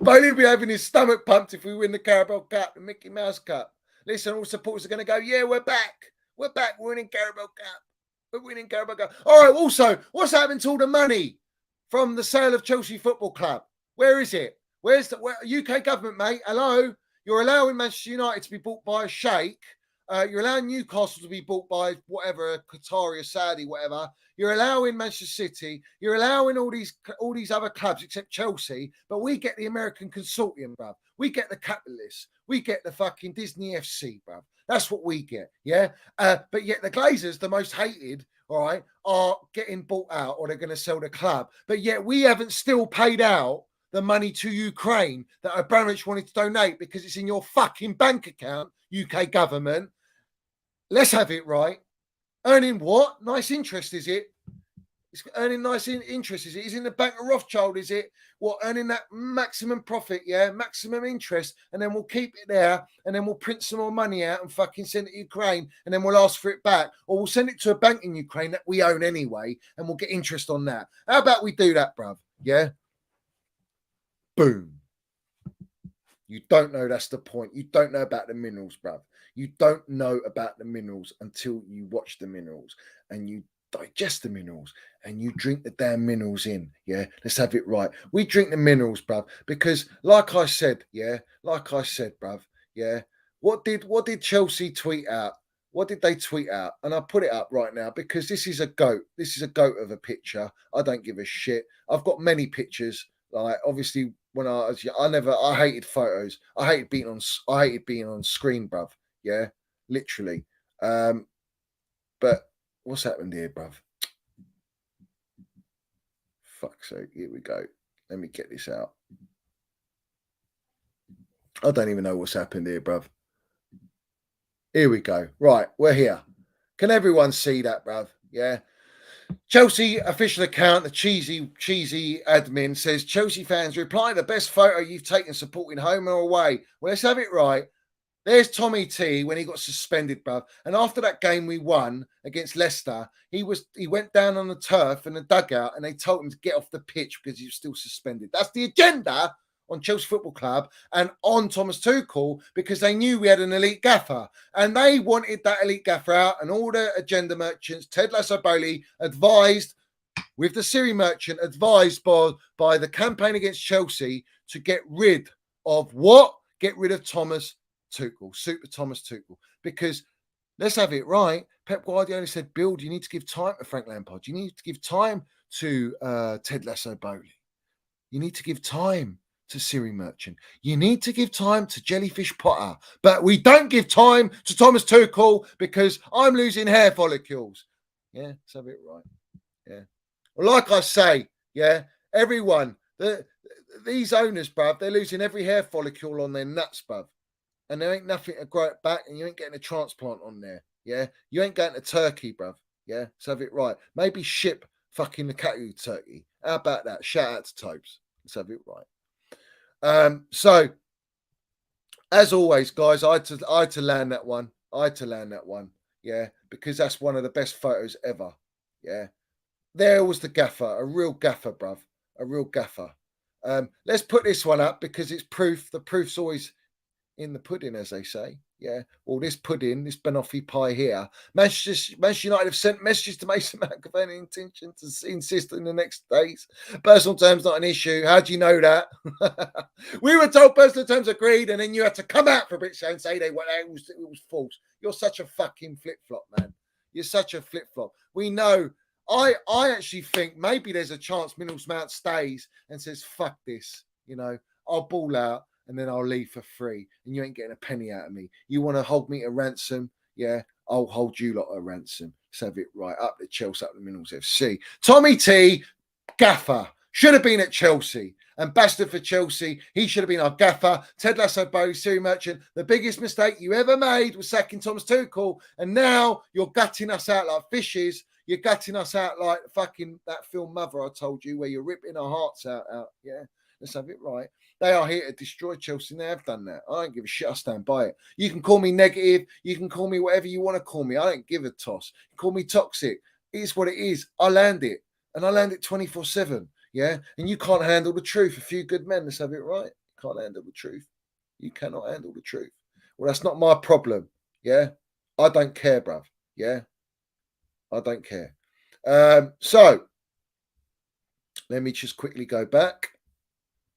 Bowley will be having his stomach pumped if we win the Carabao Cup, the Mickey Mouse Cup. Listen, all supporters are going to go, yeah, we're back. We're back. We're winning Carabao Cup. We're winning Carabao Cup. All right, also, what's happened to all the money from the sale of Chelsea Football Club? Where is it? Where's the UK government, mate? Hello? You're allowing Manchester United to be bought by a sheikh. You're allowing Newcastle to be bought by whatever, Qatari or Saudi, whatever. You're allowing Manchester City. You're allowing all these other clubs except Chelsea. But we get the American consortium, bruv. We get the capitalists. We get the fucking Disney FC, bruv. That's what we get, yeah? But yet the Glazers, the most hated, all right, are getting bought out or they're going to sell the club. But yet we haven't still paid out the money to Ukraine that Abramovich wanted to donate because it's in your fucking bank account, UK government. Let's have it right. Earning what? Nice interest, is it? It's earning nice interest. Is it? Is it in the bank of Rothschild? Is it what earning that maximum profit? Yeah, maximum interest, and then we'll keep it there, and then we'll print some more money out and fucking send it to Ukraine, and then we'll ask for it back, or we'll send it to a bank in Ukraine that we own anyway, and we'll get interest on that. How about we do that, bruv? Yeah. Boom. You don't know, that's the point. You don't know about the minerals, bruv. You don't know about the minerals until you watch the minerals and you digest the minerals and you drink the damn minerals in. Yeah, let's have it right. We drink the minerals, bruv, because like I said, bruv, yeah. What did Chelsea tweet out? What did they tweet out? And I put it up right now because this is a goat. This is a goat of a picture. I don't give a shit. I've got many pictures. Like obviously when I was young, I hated photos. I hated being on screen, bruv. Yeah, literally. But what's happened here, bruv? Fuck's sake, here we go. Let me get this out. I don't even know what's happened here, bruv. Here we go. Right, we're here. Can everyone see that, bruv? Yeah. Chelsea official account, the cheesy admin says, Chelsea fans, reply the best photo you've taken supporting home or away. Well, let's have it right. There's Tommy T when he got suspended, bruv. And after that game we won against Leicester, he went down on the turf in the dugout and they told him to get off the pitch because he was still suspended. That's the agenda on Chelsea Football Club and on Thomas Tuchel because they knew we had an elite gaffer and they wanted that elite gaffer out, and all the agenda merchants, Ted Lasso-Bowley, advised with the Siri merchant, advised by the campaign against Chelsea to get rid of what? Get rid of Thomas Tuchel, Super Thomas Tuchel, because let's have it right. Pep Guardiola said, "Build. You need to give time to Frank Lampard. You need to give time to Ted Lasso-Bowley. You need to give time to Siri Merchant. You need to give time to Jellyfish Potter. But we don't give time to Thomas Tuchel because I'm losing hair follicles." Yeah, let's have it right. Yeah. Well, like I say, yeah, everyone, these owners, bruv, they're losing every hair follicle on their nuts, bruv. And there ain't nothing to grow it back, and you ain't getting a transplant on there. Yeah, you ain't going to Turkey, bruv. Yeah, let's have it right. Maybe ship fucking the cat to Turkey. How about that? Shout out to Tobes. Let's have it right. So as always, guys, I had to land that one. Yeah, because that's one of the best photos ever. Yeah, there was the gaffer, a real gaffer, bruv, a real gaffer. Let's put this one up because it's proof. The proof's always in the pudding, as they say. Yeah. Well, this pudding, this banoffee pie here. Manchester United have sent messages to Mason Mount of any intention to insist in the next days. Personal terms not an issue. How do you know that? We were told personal terms agreed, and then you had to come out for a bit and say it was false. You're such a fucking flip flop, man. You're such a flip flop. We know. I actually think maybe there's a chance Minnals Mount stays and says, "Fuck this," I'll ball out. And then I'll leave for free, and you ain't getting a penny out of me. You want to hold me to ransom? Yeah, I'll hold you lot a ransom. Let's have it right. Up the Chelsea, up the Minerals FC. Tommy T, gaffer, should have been at Chelsea. Ambassador for Chelsea. He should have been our gaffer. Ted Lasso-Bowley, Siri Merchant. The biggest mistake you ever made was sacking Thomas Tuchel. And now you're gutting us out like fishes. You're gutting us out like fucking that film Mother I told you, where you're ripping our hearts out. Yeah, let's have it right. They are here to destroy Chelsea, and they have done that. I don't give a shit. I stand by it. You can call me negative. You can call me whatever you want to call me. I don't give a toss. Call me toxic. It is what it is. I land it, and I land it 24/7. Yeah, and you can't handle the truth. A few good men. Let's have it right. Can't handle the truth. You cannot handle the truth. Well, that's not my problem. Yeah, I don't care, bruv. Yeah, I don't care. So let me just quickly go back.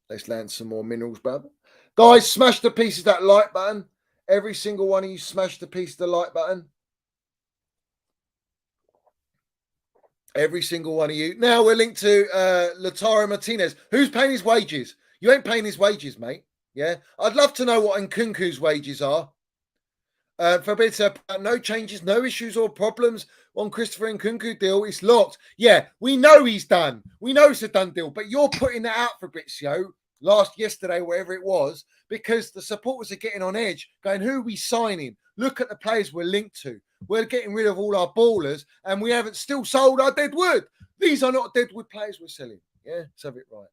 Let's land some more minerals, brother. Guys, smash the piece of that like button. Every single one of you smash the piece of the like button. Every single one of you. Now we're linked to Lautaro Martinez. Who's paying his wages? You ain't paying his wages, mate. Yeah. I'd love to know what Nkunku's wages are. Fabrizio, no changes, no issues or problems on Christopher Nkunku deal. It's locked. Yeah, we know he's done. We know it's a done deal, but you're putting that out, Fabrizio, yesterday, wherever it was, because the supporters are getting on edge, going, who are we signing? Look at the players we're linked to. We're getting rid of all our ballers, and we haven't still sold our dead wood. These are not deadwood players we're selling. Yeah, let's have it right.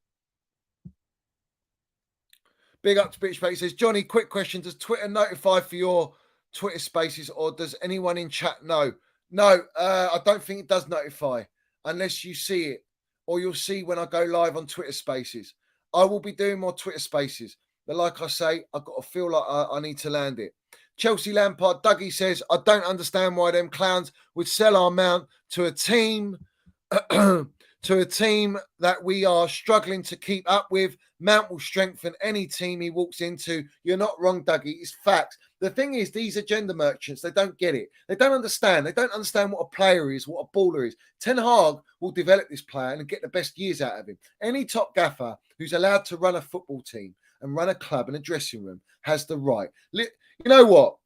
Big up to British Space. Says, Johnny, quick question. Does Twitter notify for your Twitter spaces or does anyone in chat know? No, I don't think it does notify unless you see it or you'll see when I go live on Twitter spaces. I will be doing more Twitter spaces. But like I say, I've got to feel like I need to land it. Chelsea Lampard, Dougie says, I don't understand why them clowns would sell our mount to a team to a team that we are struggling to keep up with. Mount will strengthen any team he walks into. You're not wrong, Dougie. It's facts. The thing is, these agenda merchants, they don't get it. They don't understand. They don't understand what a player is, what a baller is. Ten Hag will develop this player and get the best years out of him. Any top gaffer who's allowed to run a football team and run a club and a dressing room has the right. You know what?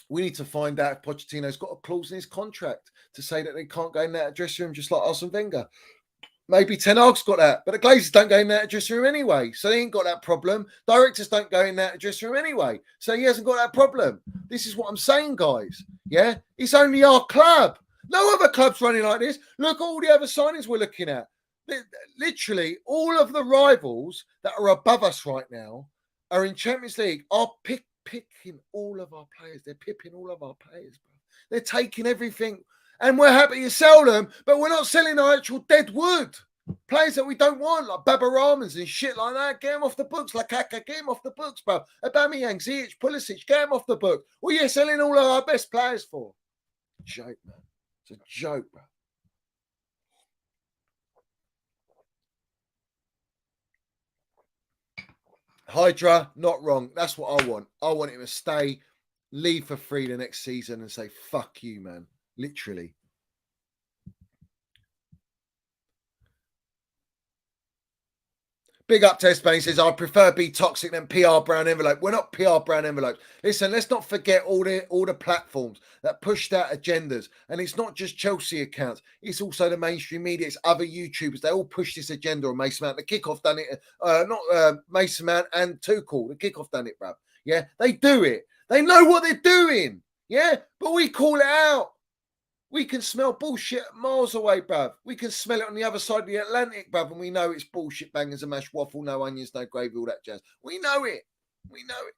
We need to find out if Pochettino's got a clause in his contract to say that they can't go in that dressing room just like Arsene Wenger. Maybe Ten Hag's got that, but the Glazers don't go in that dressing room anyway, so they ain't got that problem. Directors don't go in that dressing room anyway, so he hasn't got that problem. This is what I'm saying, guys. Yeah, it's only our club. No other club's running like this. Look at all the other signings we're looking at. Literally, all of the rivals that are above us right now are in Champions League are picking all of our players. They're pipping all of our players, bro. They're taking everything. And we're happy to sell them, but we're not selling our actual dead wood. Players that we don't want, like Baba Rahmans and shit like that. Get them off the books. Like Kaka, get them off the books, bro. Aubameyang, Ziyech, Pulisic, get them off the book. What are you selling all of our best players for? Joke, man. It's a joke, bro. Hydra, not wrong. That's what I want. I want him to stay, leave for free the next season and say, fuck you, man. Literally. Big up Test Spain says, I prefer be toxic than PR brown envelope. We're not PR brown envelopes. Listen, let's not forget all the platforms that pushed out agendas. And it's not just Chelsea accounts. It's also the mainstream media. It's other YouTubers. They all push this agenda on Mason Mount. The kickoff done it. Mason Mount and Tuchel. The kickoff done it, bruv. Yeah, they do it. They know what they're doing. Yeah, but we call it out. We can smell bullshit miles away, bruv. We can smell it on the other side of the Atlantic, bruv, and we know it's bullshit bangers and mashed waffle, no onions, no gravy, all that jazz. We know it. We know it.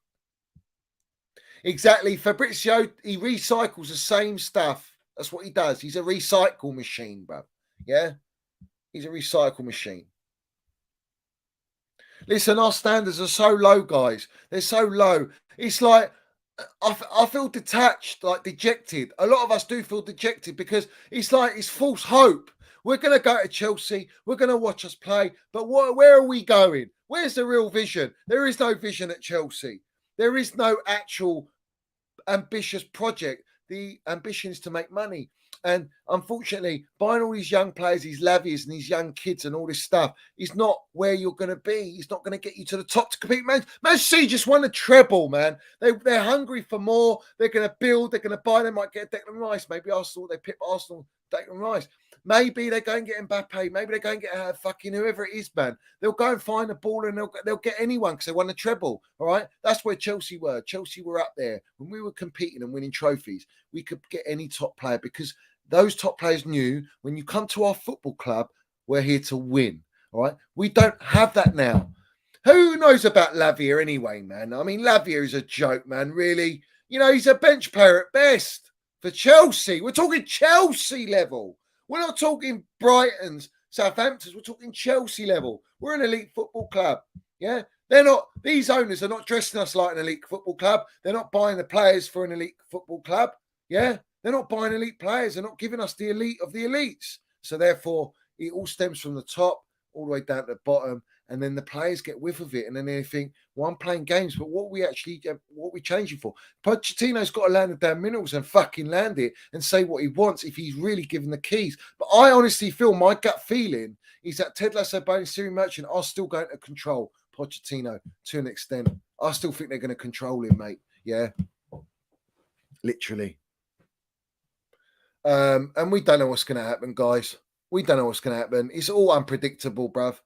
Exactly. Fabrizio, he recycles the same stuff. That's what he does. He's a recycle machine, bruv. Yeah? He's a recycle machine. Listen, our standards are so low, guys. They're so low. It's like, I feel detached, like dejected. A lot of us do feel dejected because it's like it's false hope. We're going to go to Chelsea. We're going to watch us play. But where are we going? Where's the real vision? There is no vision at Chelsea. There is no actual ambitious project. The ambition is to make money. And unfortunately, buying all these young players, these Lavies and these young kids and all this stuff is not where you're going to be. It's not going to get you to the top to compete. Man City just won the treble, man. They're hungry for more. They're going to build. They're going to buy. They might get Declan Rice. Maybe Arsenal, they pick Arsenal, Declan Rice. Maybe they go and get Mbappe. Maybe they go and get fucking whoever it is, man. They'll go and find a ball and they'll get anyone because they won the treble. All right, that's where Chelsea were. Chelsea were up there when we were competing and winning trophies. We could get any top player because those top players knew when you come to our football club, we're here to win. All right, we don't have that now. Who knows about Lavia anyway, man? I mean, Lavia is a joke, man. Really, you know, he's a bench player at best for Chelsea. We're talking Chelsea level. We're not talking Brighton's, Southampton's. We're talking Chelsea level. We're an elite football club. Yeah. They're not, these owners are not dressing us like an elite football club. They're not buying the players for an elite football club. Yeah. They're not buying elite players. They're not giving us the elite of the elites. So therefore, it all stems from the top all the way down to the bottom. And then the players get whiff of it. And then they think, well, I'm playing games, but what are we changing for? Pochettino's got to land the damn minerals and fucking land it and say what he wants if he's really given the keys. But I honestly feel, my gut feeling is that Ted Lasso, Bone, Siri Merchant are still going to control Pochettino to an extent. I still think they're going to control him, mate. Yeah. Literally. And we don't know what's going to happen, guys. We don't know what's going to happen. It's all unpredictable, bruv.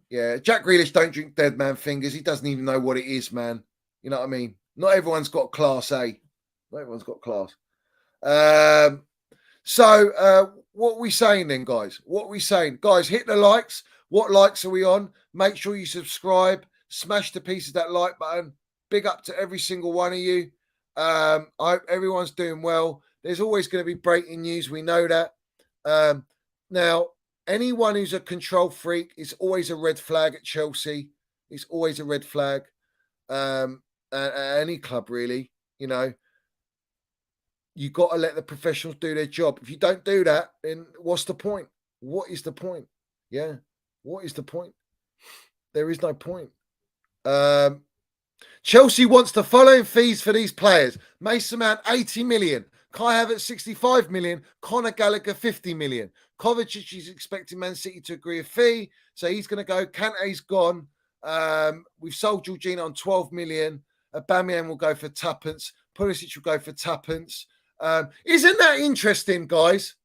Yeah, Jack Grealish don't drink dead man fingers. He doesn't even know what it is, man. You know what I mean? Not everyone's got class, eh? Not everyone's got class. what are we saying then, guys? What are we saying? Guys, hit the likes. What likes are we on? Make sure you subscribe. Smash the piece of that like button. Big up to every single one of you. I hope everyone's doing well. There's always going to be breaking news. We know that. Now, anyone who's a control freak is always a red flag at Chelsea. It's always a red flag. At any club, really. You know, you got to let the professionals do their job. If you don't do that, then what's the point? What is the point? Yeah. What is the point? There is no point. Chelsea wants the following fees for these players. Mason Mount, 80 million. Kai Havertz, 65 million. Conor Gallagher, 50 million. Kovacic is expecting Man City to agree a fee. So he's going to go. Kante's gone. We've sold Jorginho on 12 million. Aubameyang will go for tuppence. Pulisic will go for tuppence. Isn't that interesting, guys?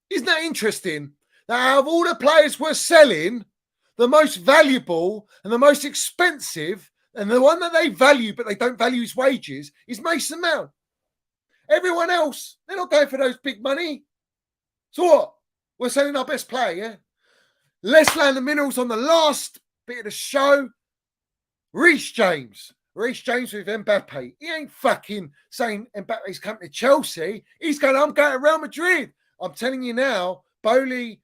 Isn't that interesting? That out of all the players we're selling, the most valuable and the most expensive and the one that they value, but they don't value his wages, is Mason Mount. Everyone else, they're not going for those big money. So what? We're selling our best player, yeah? Let's land the minerals on the last bit of the show. Reece James. Reece James with Mbappe. He ain't fucking saying Mbappe's coming to Chelsea. He's going, I'm going to Real Madrid. I'm telling you now, Bowley,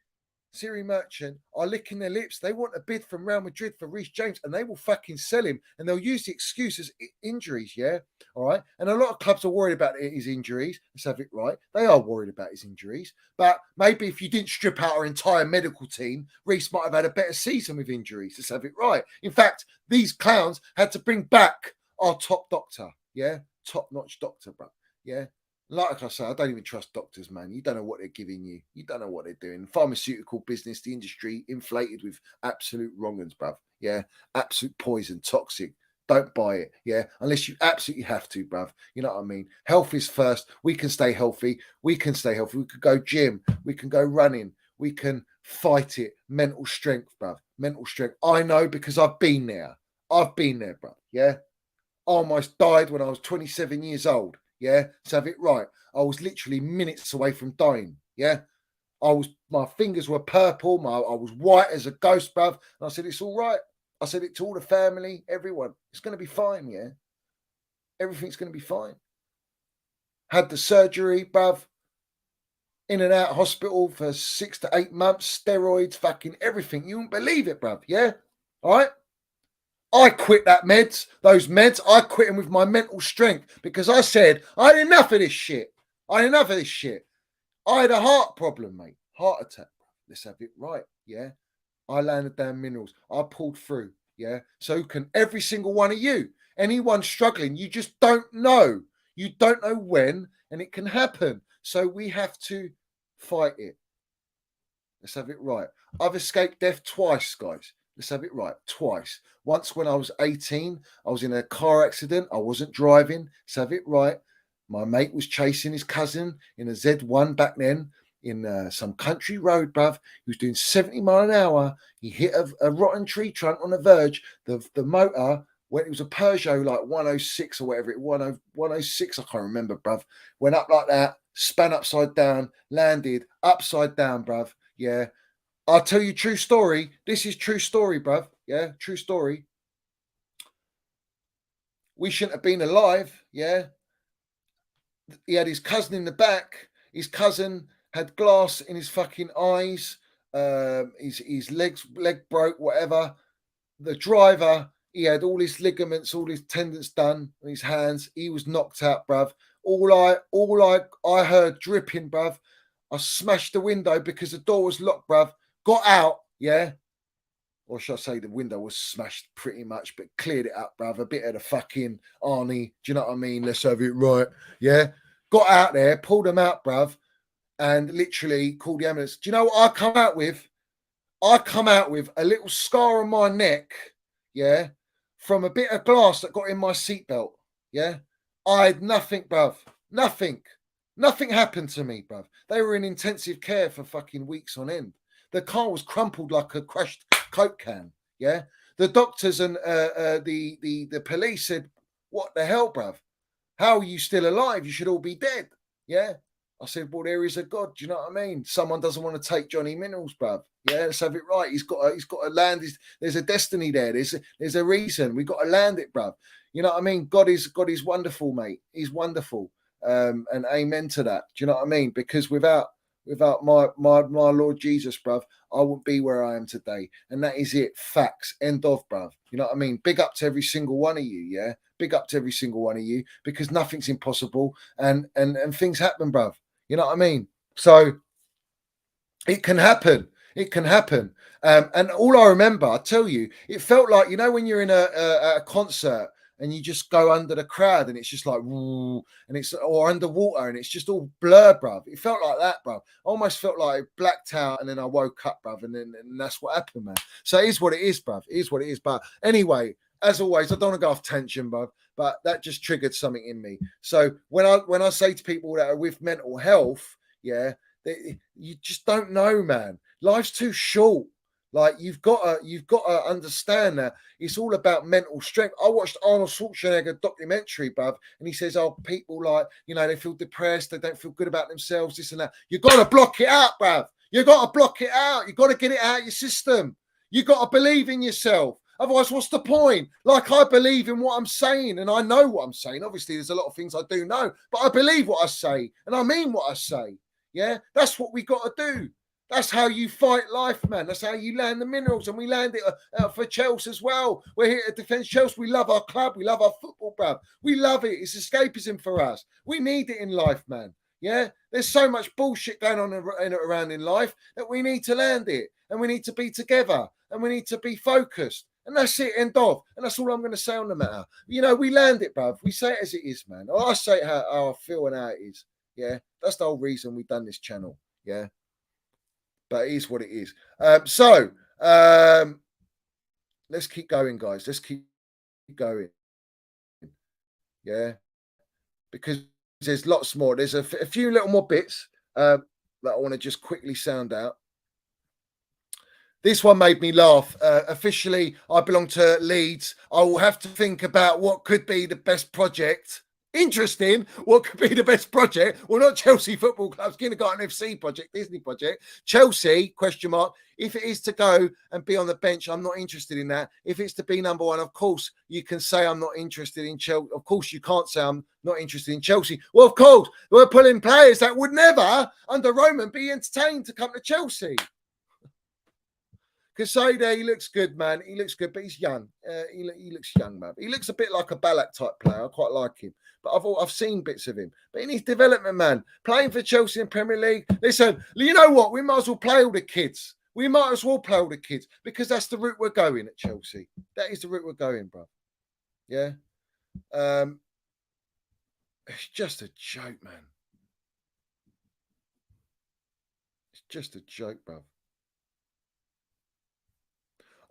Siri Merchant are licking their lips. They want a bid from Real Madrid for Reece James, and they will fucking sell him. And they'll use the excuse as injuries, yeah? All right? And a lot of clubs are worried about his injuries. Let's have it right. They are worried about his injuries. But maybe if you didn't strip out our entire medical team, Reece might have had a better season with injuries. Let's have it right. In fact, these clowns had to bring back our top doctor, yeah? Top-notch doctor, bro, yeah? Like I say, I don't even trust doctors, man. You don't know what they're giving you. You don't know what they're doing. Pharmaceutical business, the industry, inflated with absolute wrong-uns, bruv. Yeah, absolute poison, toxic. Don't buy it, yeah, unless you absolutely have to, bruv. You know what I mean? Health is first. We can stay healthy. We can stay healthy. We could go gym. We can go running. We can fight it. Mental strength, bruv. Mental strength. I know because I've been there. I've been there, bruv. Yeah. I almost died when I was 27 years old. Yeah, let's have it right. I was literally minutes away from dying. Yeah, my fingers were purple. I was white as a ghost, bruv. And I said, it's all right. I said it to all the family, everyone. It's going to be fine, yeah. Everything's going to be fine. Had the surgery, bruv. In and out of hospital for 6 to 8 months. Steroids, fucking everything. You wouldn't believe it, bruv. Yeah, all right. I quit those meds. I quit them with my mental strength because I said, I had enough of this shit. I had a heart problem, mate. Heart attack. Let's have it right. Yeah. I landed down minerals. I pulled through. Yeah. So can every single one of you. Anyone struggling, you just don't know. You don't know when, and it can happen. So we have to fight it. Let's have it right. I've escaped death twice, guys. Let's have it right. Twice. Once when I was 18, I was in a car accident. I wasn't driving. Let's have it right. My mate was chasing his cousin in a Z1 back then in some country road, bruv. He was doing 70 mile an hour. He hit a rotten tree trunk on the verge. The motor, when it was a Peugeot like 106 or whatever, 106, I can't remember, bruv. Went up like that, span upside down, landed upside down, bruv. Yeah. I'll tell you true story. This is true story, bruv. Yeah, true story. We shouldn't have been alive. Yeah. He had his cousin in the back. His cousin had glass in his fucking eyes. His leg broke, whatever. The driver, he had all his ligaments, all his tendons done on his hands. He was knocked out, bruv. All I heard dripping, bruv. I smashed the window because the door was locked, bruv. Got out, yeah. Or should I say the window was smashed pretty much, but cleared it up, bruv. A bit of the fucking Arnie. Do you know what I mean? Let's have it right. Yeah. Got out there, pulled them out, bruv, and literally called the ambulance. Do you know what I come out with? I come out with a little scar on my neck, yeah, from a bit of glass that got in my seatbelt. Yeah. I had nothing, bruv. Nothing. Nothing happened to me, bruv. They were in intensive care for fucking weeks on end. The car was crumpled like a crushed Coke can. Yeah. The doctors and the police said, what the hell, bruv? How are you still alive? You should all be dead. Yeah. I said, well, there is a God. Do you know what I mean? Someone doesn't want to take Johnny Minerals, bruv. Yeah, let's have it right. He's got to land. There's a destiny there. There's a reason. We got to land it, bruv. You know what I mean? God is wonderful, mate. He's wonderful. And amen to that. Do you know what I mean? Because without my Lord Jesus, bruv, I wouldn't be where I am today. And that is it. Facts. End of, bruv. You know what I mean? Big up to every single one of you, yeah? Big up to every single one of you, because nothing's impossible and things happen, bruv. You know what I mean? So it can happen. It can happen. And all I remember, I tell you, it felt like, you know, when you're in a concert and you just go under the crowd and it's just like, and it's, or underwater and it's just all blur, bruv. It felt like that, bruv. I almost felt like I blacked out and then I woke up, bruv. And that's what happened, man. So it is what it is, bruv. It is what it is. But anyway, as always, I don't want to go off tension, bruv, but that just triggered something in me. So when I say to people that are with mental health, yeah, you just don't know, man. Life's too short. Like you've got to understand that it's all about mental strength. I watched Arnold Schwarzenegger documentary, bruv, and he says, "Oh, people like, you know, they feel depressed, they don't feel good about themselves, this and that." You got to block it out, bruv. You got to block it out. You got to get it out of your system. You got to believe in yourself. Otherwise, what's the point? Like, I believe in what I'm saying, and I know what I'm saying. Obviously, there's a lot of things I do know, but I believe what I say, and I mean what I say. Yeah, that's what we got to do. That's how you fight life, man. That's how you land the minerals, and we land it for Chels as well. We're here to defend Chels. We love our club. We love our football, bruv. We love it. It's escapism for us. We need it in life, man. Yeah, there's so much bullshit going on around in life that we need to land it, and we need to be together, and we need to be focused. And that's it, end of. And that's all I'm going to say on the matter. You know, we land it, bruv. We say it as it is, man. Or I say it how I feel and how it is. Yeah, that's the whole reason we've done this channel. Yeah, but it is what it is. Let's keep going, guys. Let's keep going. Yeah, because there's lots more. There's a few little more bits that I want to just quickly sound out. This one made me laugh. Officially, I belong to Leeds. I will have to think about what could be the best project. Interesting. What could be the best project? Well, not Chelsea Football Club's Kindergarten FC project, Disney project. Chelsea, question mark. If it is to go and be on the bench, I'm not interested in that. If it's to be number one, of course, you can say I'm not interested in Chelsea. Of course, you can't say I'm not interested in Chelsea. Well, of course, we're pulling players that would never, under Roman, be entertained to come to Chelsea. Casado, he looks good, man. He looks good, but he's young. He looks young, man. He looks a bit like a Ballack type player. I quite like him, but I've seen bits of him. But in his development, man, playing for Chelsea in Premier League. Listen, you know what? We might as well play all the kids. We might as well play all the kids because that's the route we're going at Chelsea. That is the route we're going, bro. Yeah. It's just a joke, man. It's just a joke, bro.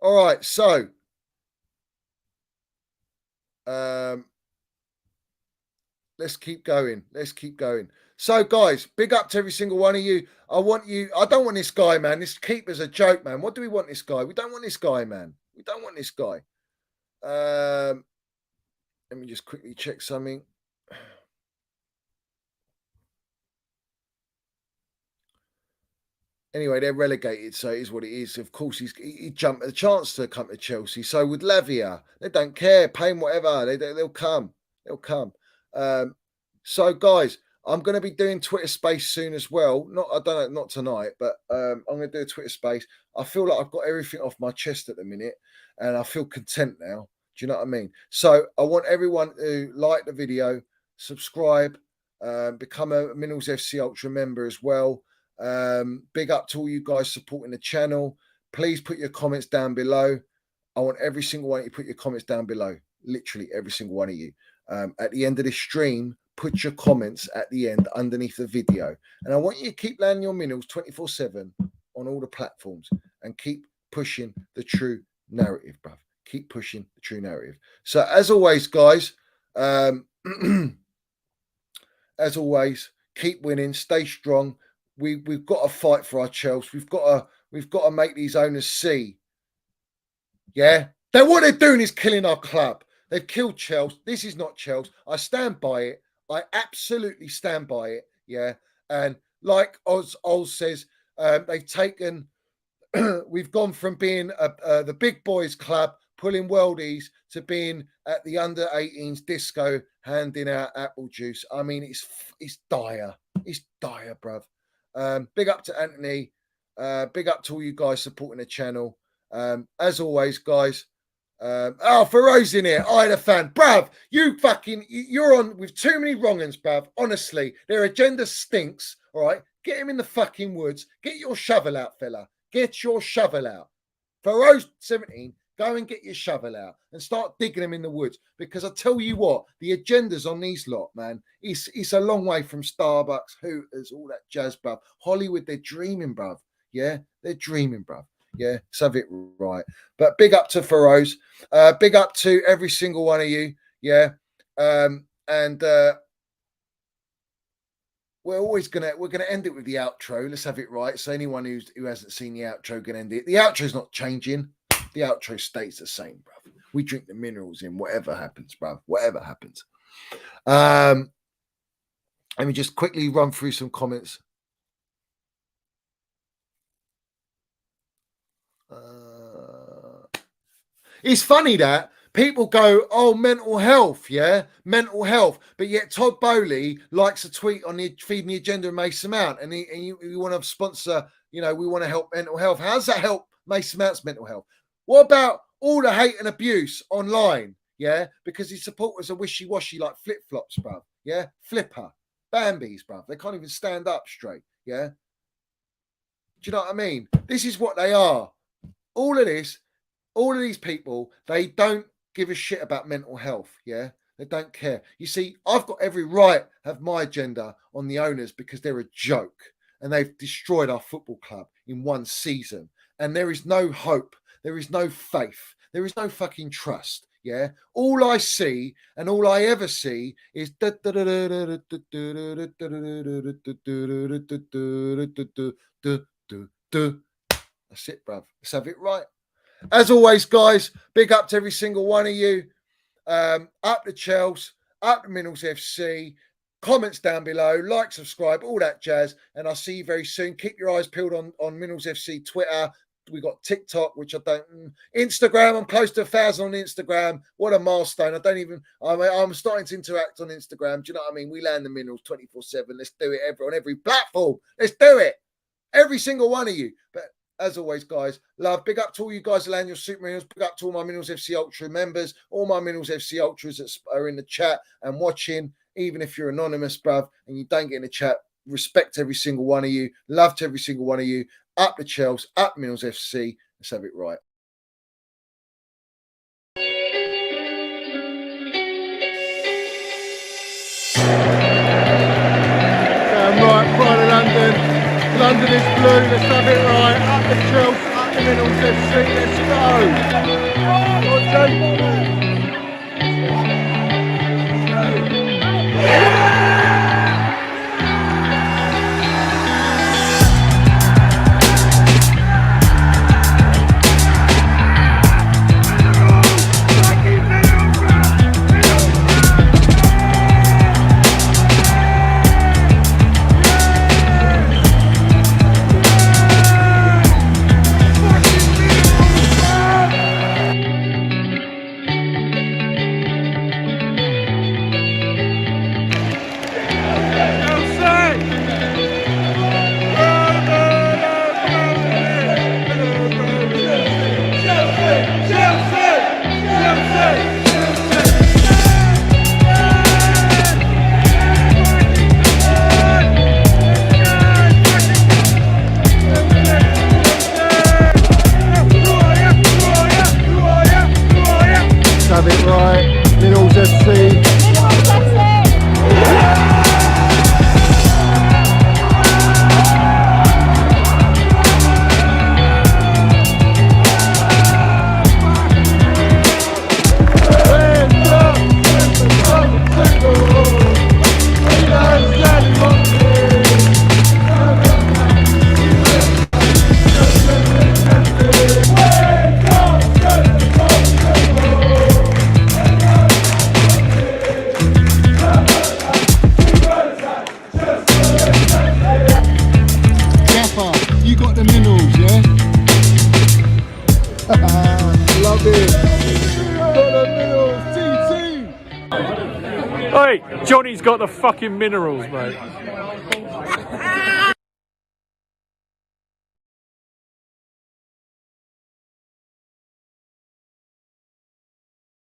All right, so let's keep going. Let's keep going. So, guys, big up to every single one of you. I don't want this guy, man. This keeper's a joke, man. What do we want this guy? We don't want this guy, man. We don't want this guy. Let me just quickly check something. Anyway, they're relegated, so it is what it is. Of course, he jumped at the chance to come to Chelsea. So with Lavia, they don't care, pay him whatever. They'll come. They'll come. So guys, I'm going to be doing Twitter Space soon as well. I don't know, not tonight, but I'm going to do a Twitter Space. I feel like I've got everything off my chest at the minute, and I feel content now. Do you know what I mean? So I want everyone to like the video, subscribe, become a Minerals FC Ultra member as well. Big up to all you guys supporting the channel. Please put your comments down below. I want every single one of you to put your comments down below. Literally every single one of you. At the end of this stream, put your comments at the end underneath the video. And I want you to keep landing your minerals 24/7 on all the platforms and keep pushing the true narrative, bruv. Keep pushing the true narrative. So as always, guys, as always, keep winning, stay strong. We've got to fight for our Chels. We've got to make these owners see. Yeah, what they're doing is killing our club. They've killed Chels. This is not Chels. I stand by it. I absolutely stand by it. Yeah, And like Oz says, they've taken, we've gone from being the big boys club pulling worldies to being at the under 18s disco handing out apple juice. I mean, it's dire. It's dire, bruv. Big up to Anthony. Big up to all you guys supporting the channel. As always, guys. Feroz in here. I had a fan. Bruv, you're on with too many wrong uns, bruv. Honestly, their agenda stinks. All right. Get him in the fucking woods. Get your shovel out, fella. Get your shovel out. Feroz 17, go and get your shovel out and start digging them in the woods. Because I tell you what, the agendas on these lot, man, it's a long way from Starbucks, Hooters, all that jazz, bruv. Hollywood, they're dreaming, bruv. Yeah, they're dreaming, bruv. Yeah, let's have it right. But big up to Feroz. Big up to every single one of you. Yeah. We're gonna end it with the outro. Let's have it right. So anyone who hasn't seen the outro can end it. The outro's not changing. The outro stays the same, bruv. We drink the minerals in whatever happens, bruv. Whatever happens. Let me just quickly run through some comments. It's funny that people go, "Oh, mental health, yeah, mental health," but yet Todd Bowley likes a tweet on the Feeding the Agenda and Mason Mount, and you want to sponsor, we want to help mental health. How does that help Mason Mount's mental health? What about all the hate and abuse online? Yeah, because his supporters are wishy-washy like flip-flops, bruv. Yeah, flipper, Bambies, bruv. They can't even stand up straight. Yeah, do you know what I mean? This is what they are. All of these people, they don't give a shit about mental health. Yeah, they don't care. You see, I've got every right to have my agenda on the owners because they're a joke and they've destroyed our football club in one season. And there is no hope. There is no faith. There is no fucking trust. Yeah, all I see and all I ever see is that's it, bruv. Let's have it right. As always, guys, big up to every single one of you. Up the Chels, up the Minerals FC. Comments down below, like, subscribe, all that jazz. And I'll see you very soon. Keep your eyes peeled on Minerals FC Twitter. We got TikTok, which I don't. Instagram, I'm close to 1,000 on Instagram. What a milestone! I'm starting to interact on Instagram. Do you know what I mean? We land the minerals 24/7. Let's do it on every platform. Let's do it, every single one of you. But as always, guys, love. Big up to all you guys that land your super minerals. Big up to all my Minerals FC Ultra members, all my Minerals FC Ultras that are in the chat and watching. Even if you're anonymous, bruv, and you don't get in the chat, respect to every single one of you. Love to every single one of you. Up the Chels, up Minerals FC. Let's have it right. Right, Pride of London. London is blue. Let's have it right. Up the Chels, up the Minerals FC. Let's go. Oi, Johnny's got the fucking minerals, mate.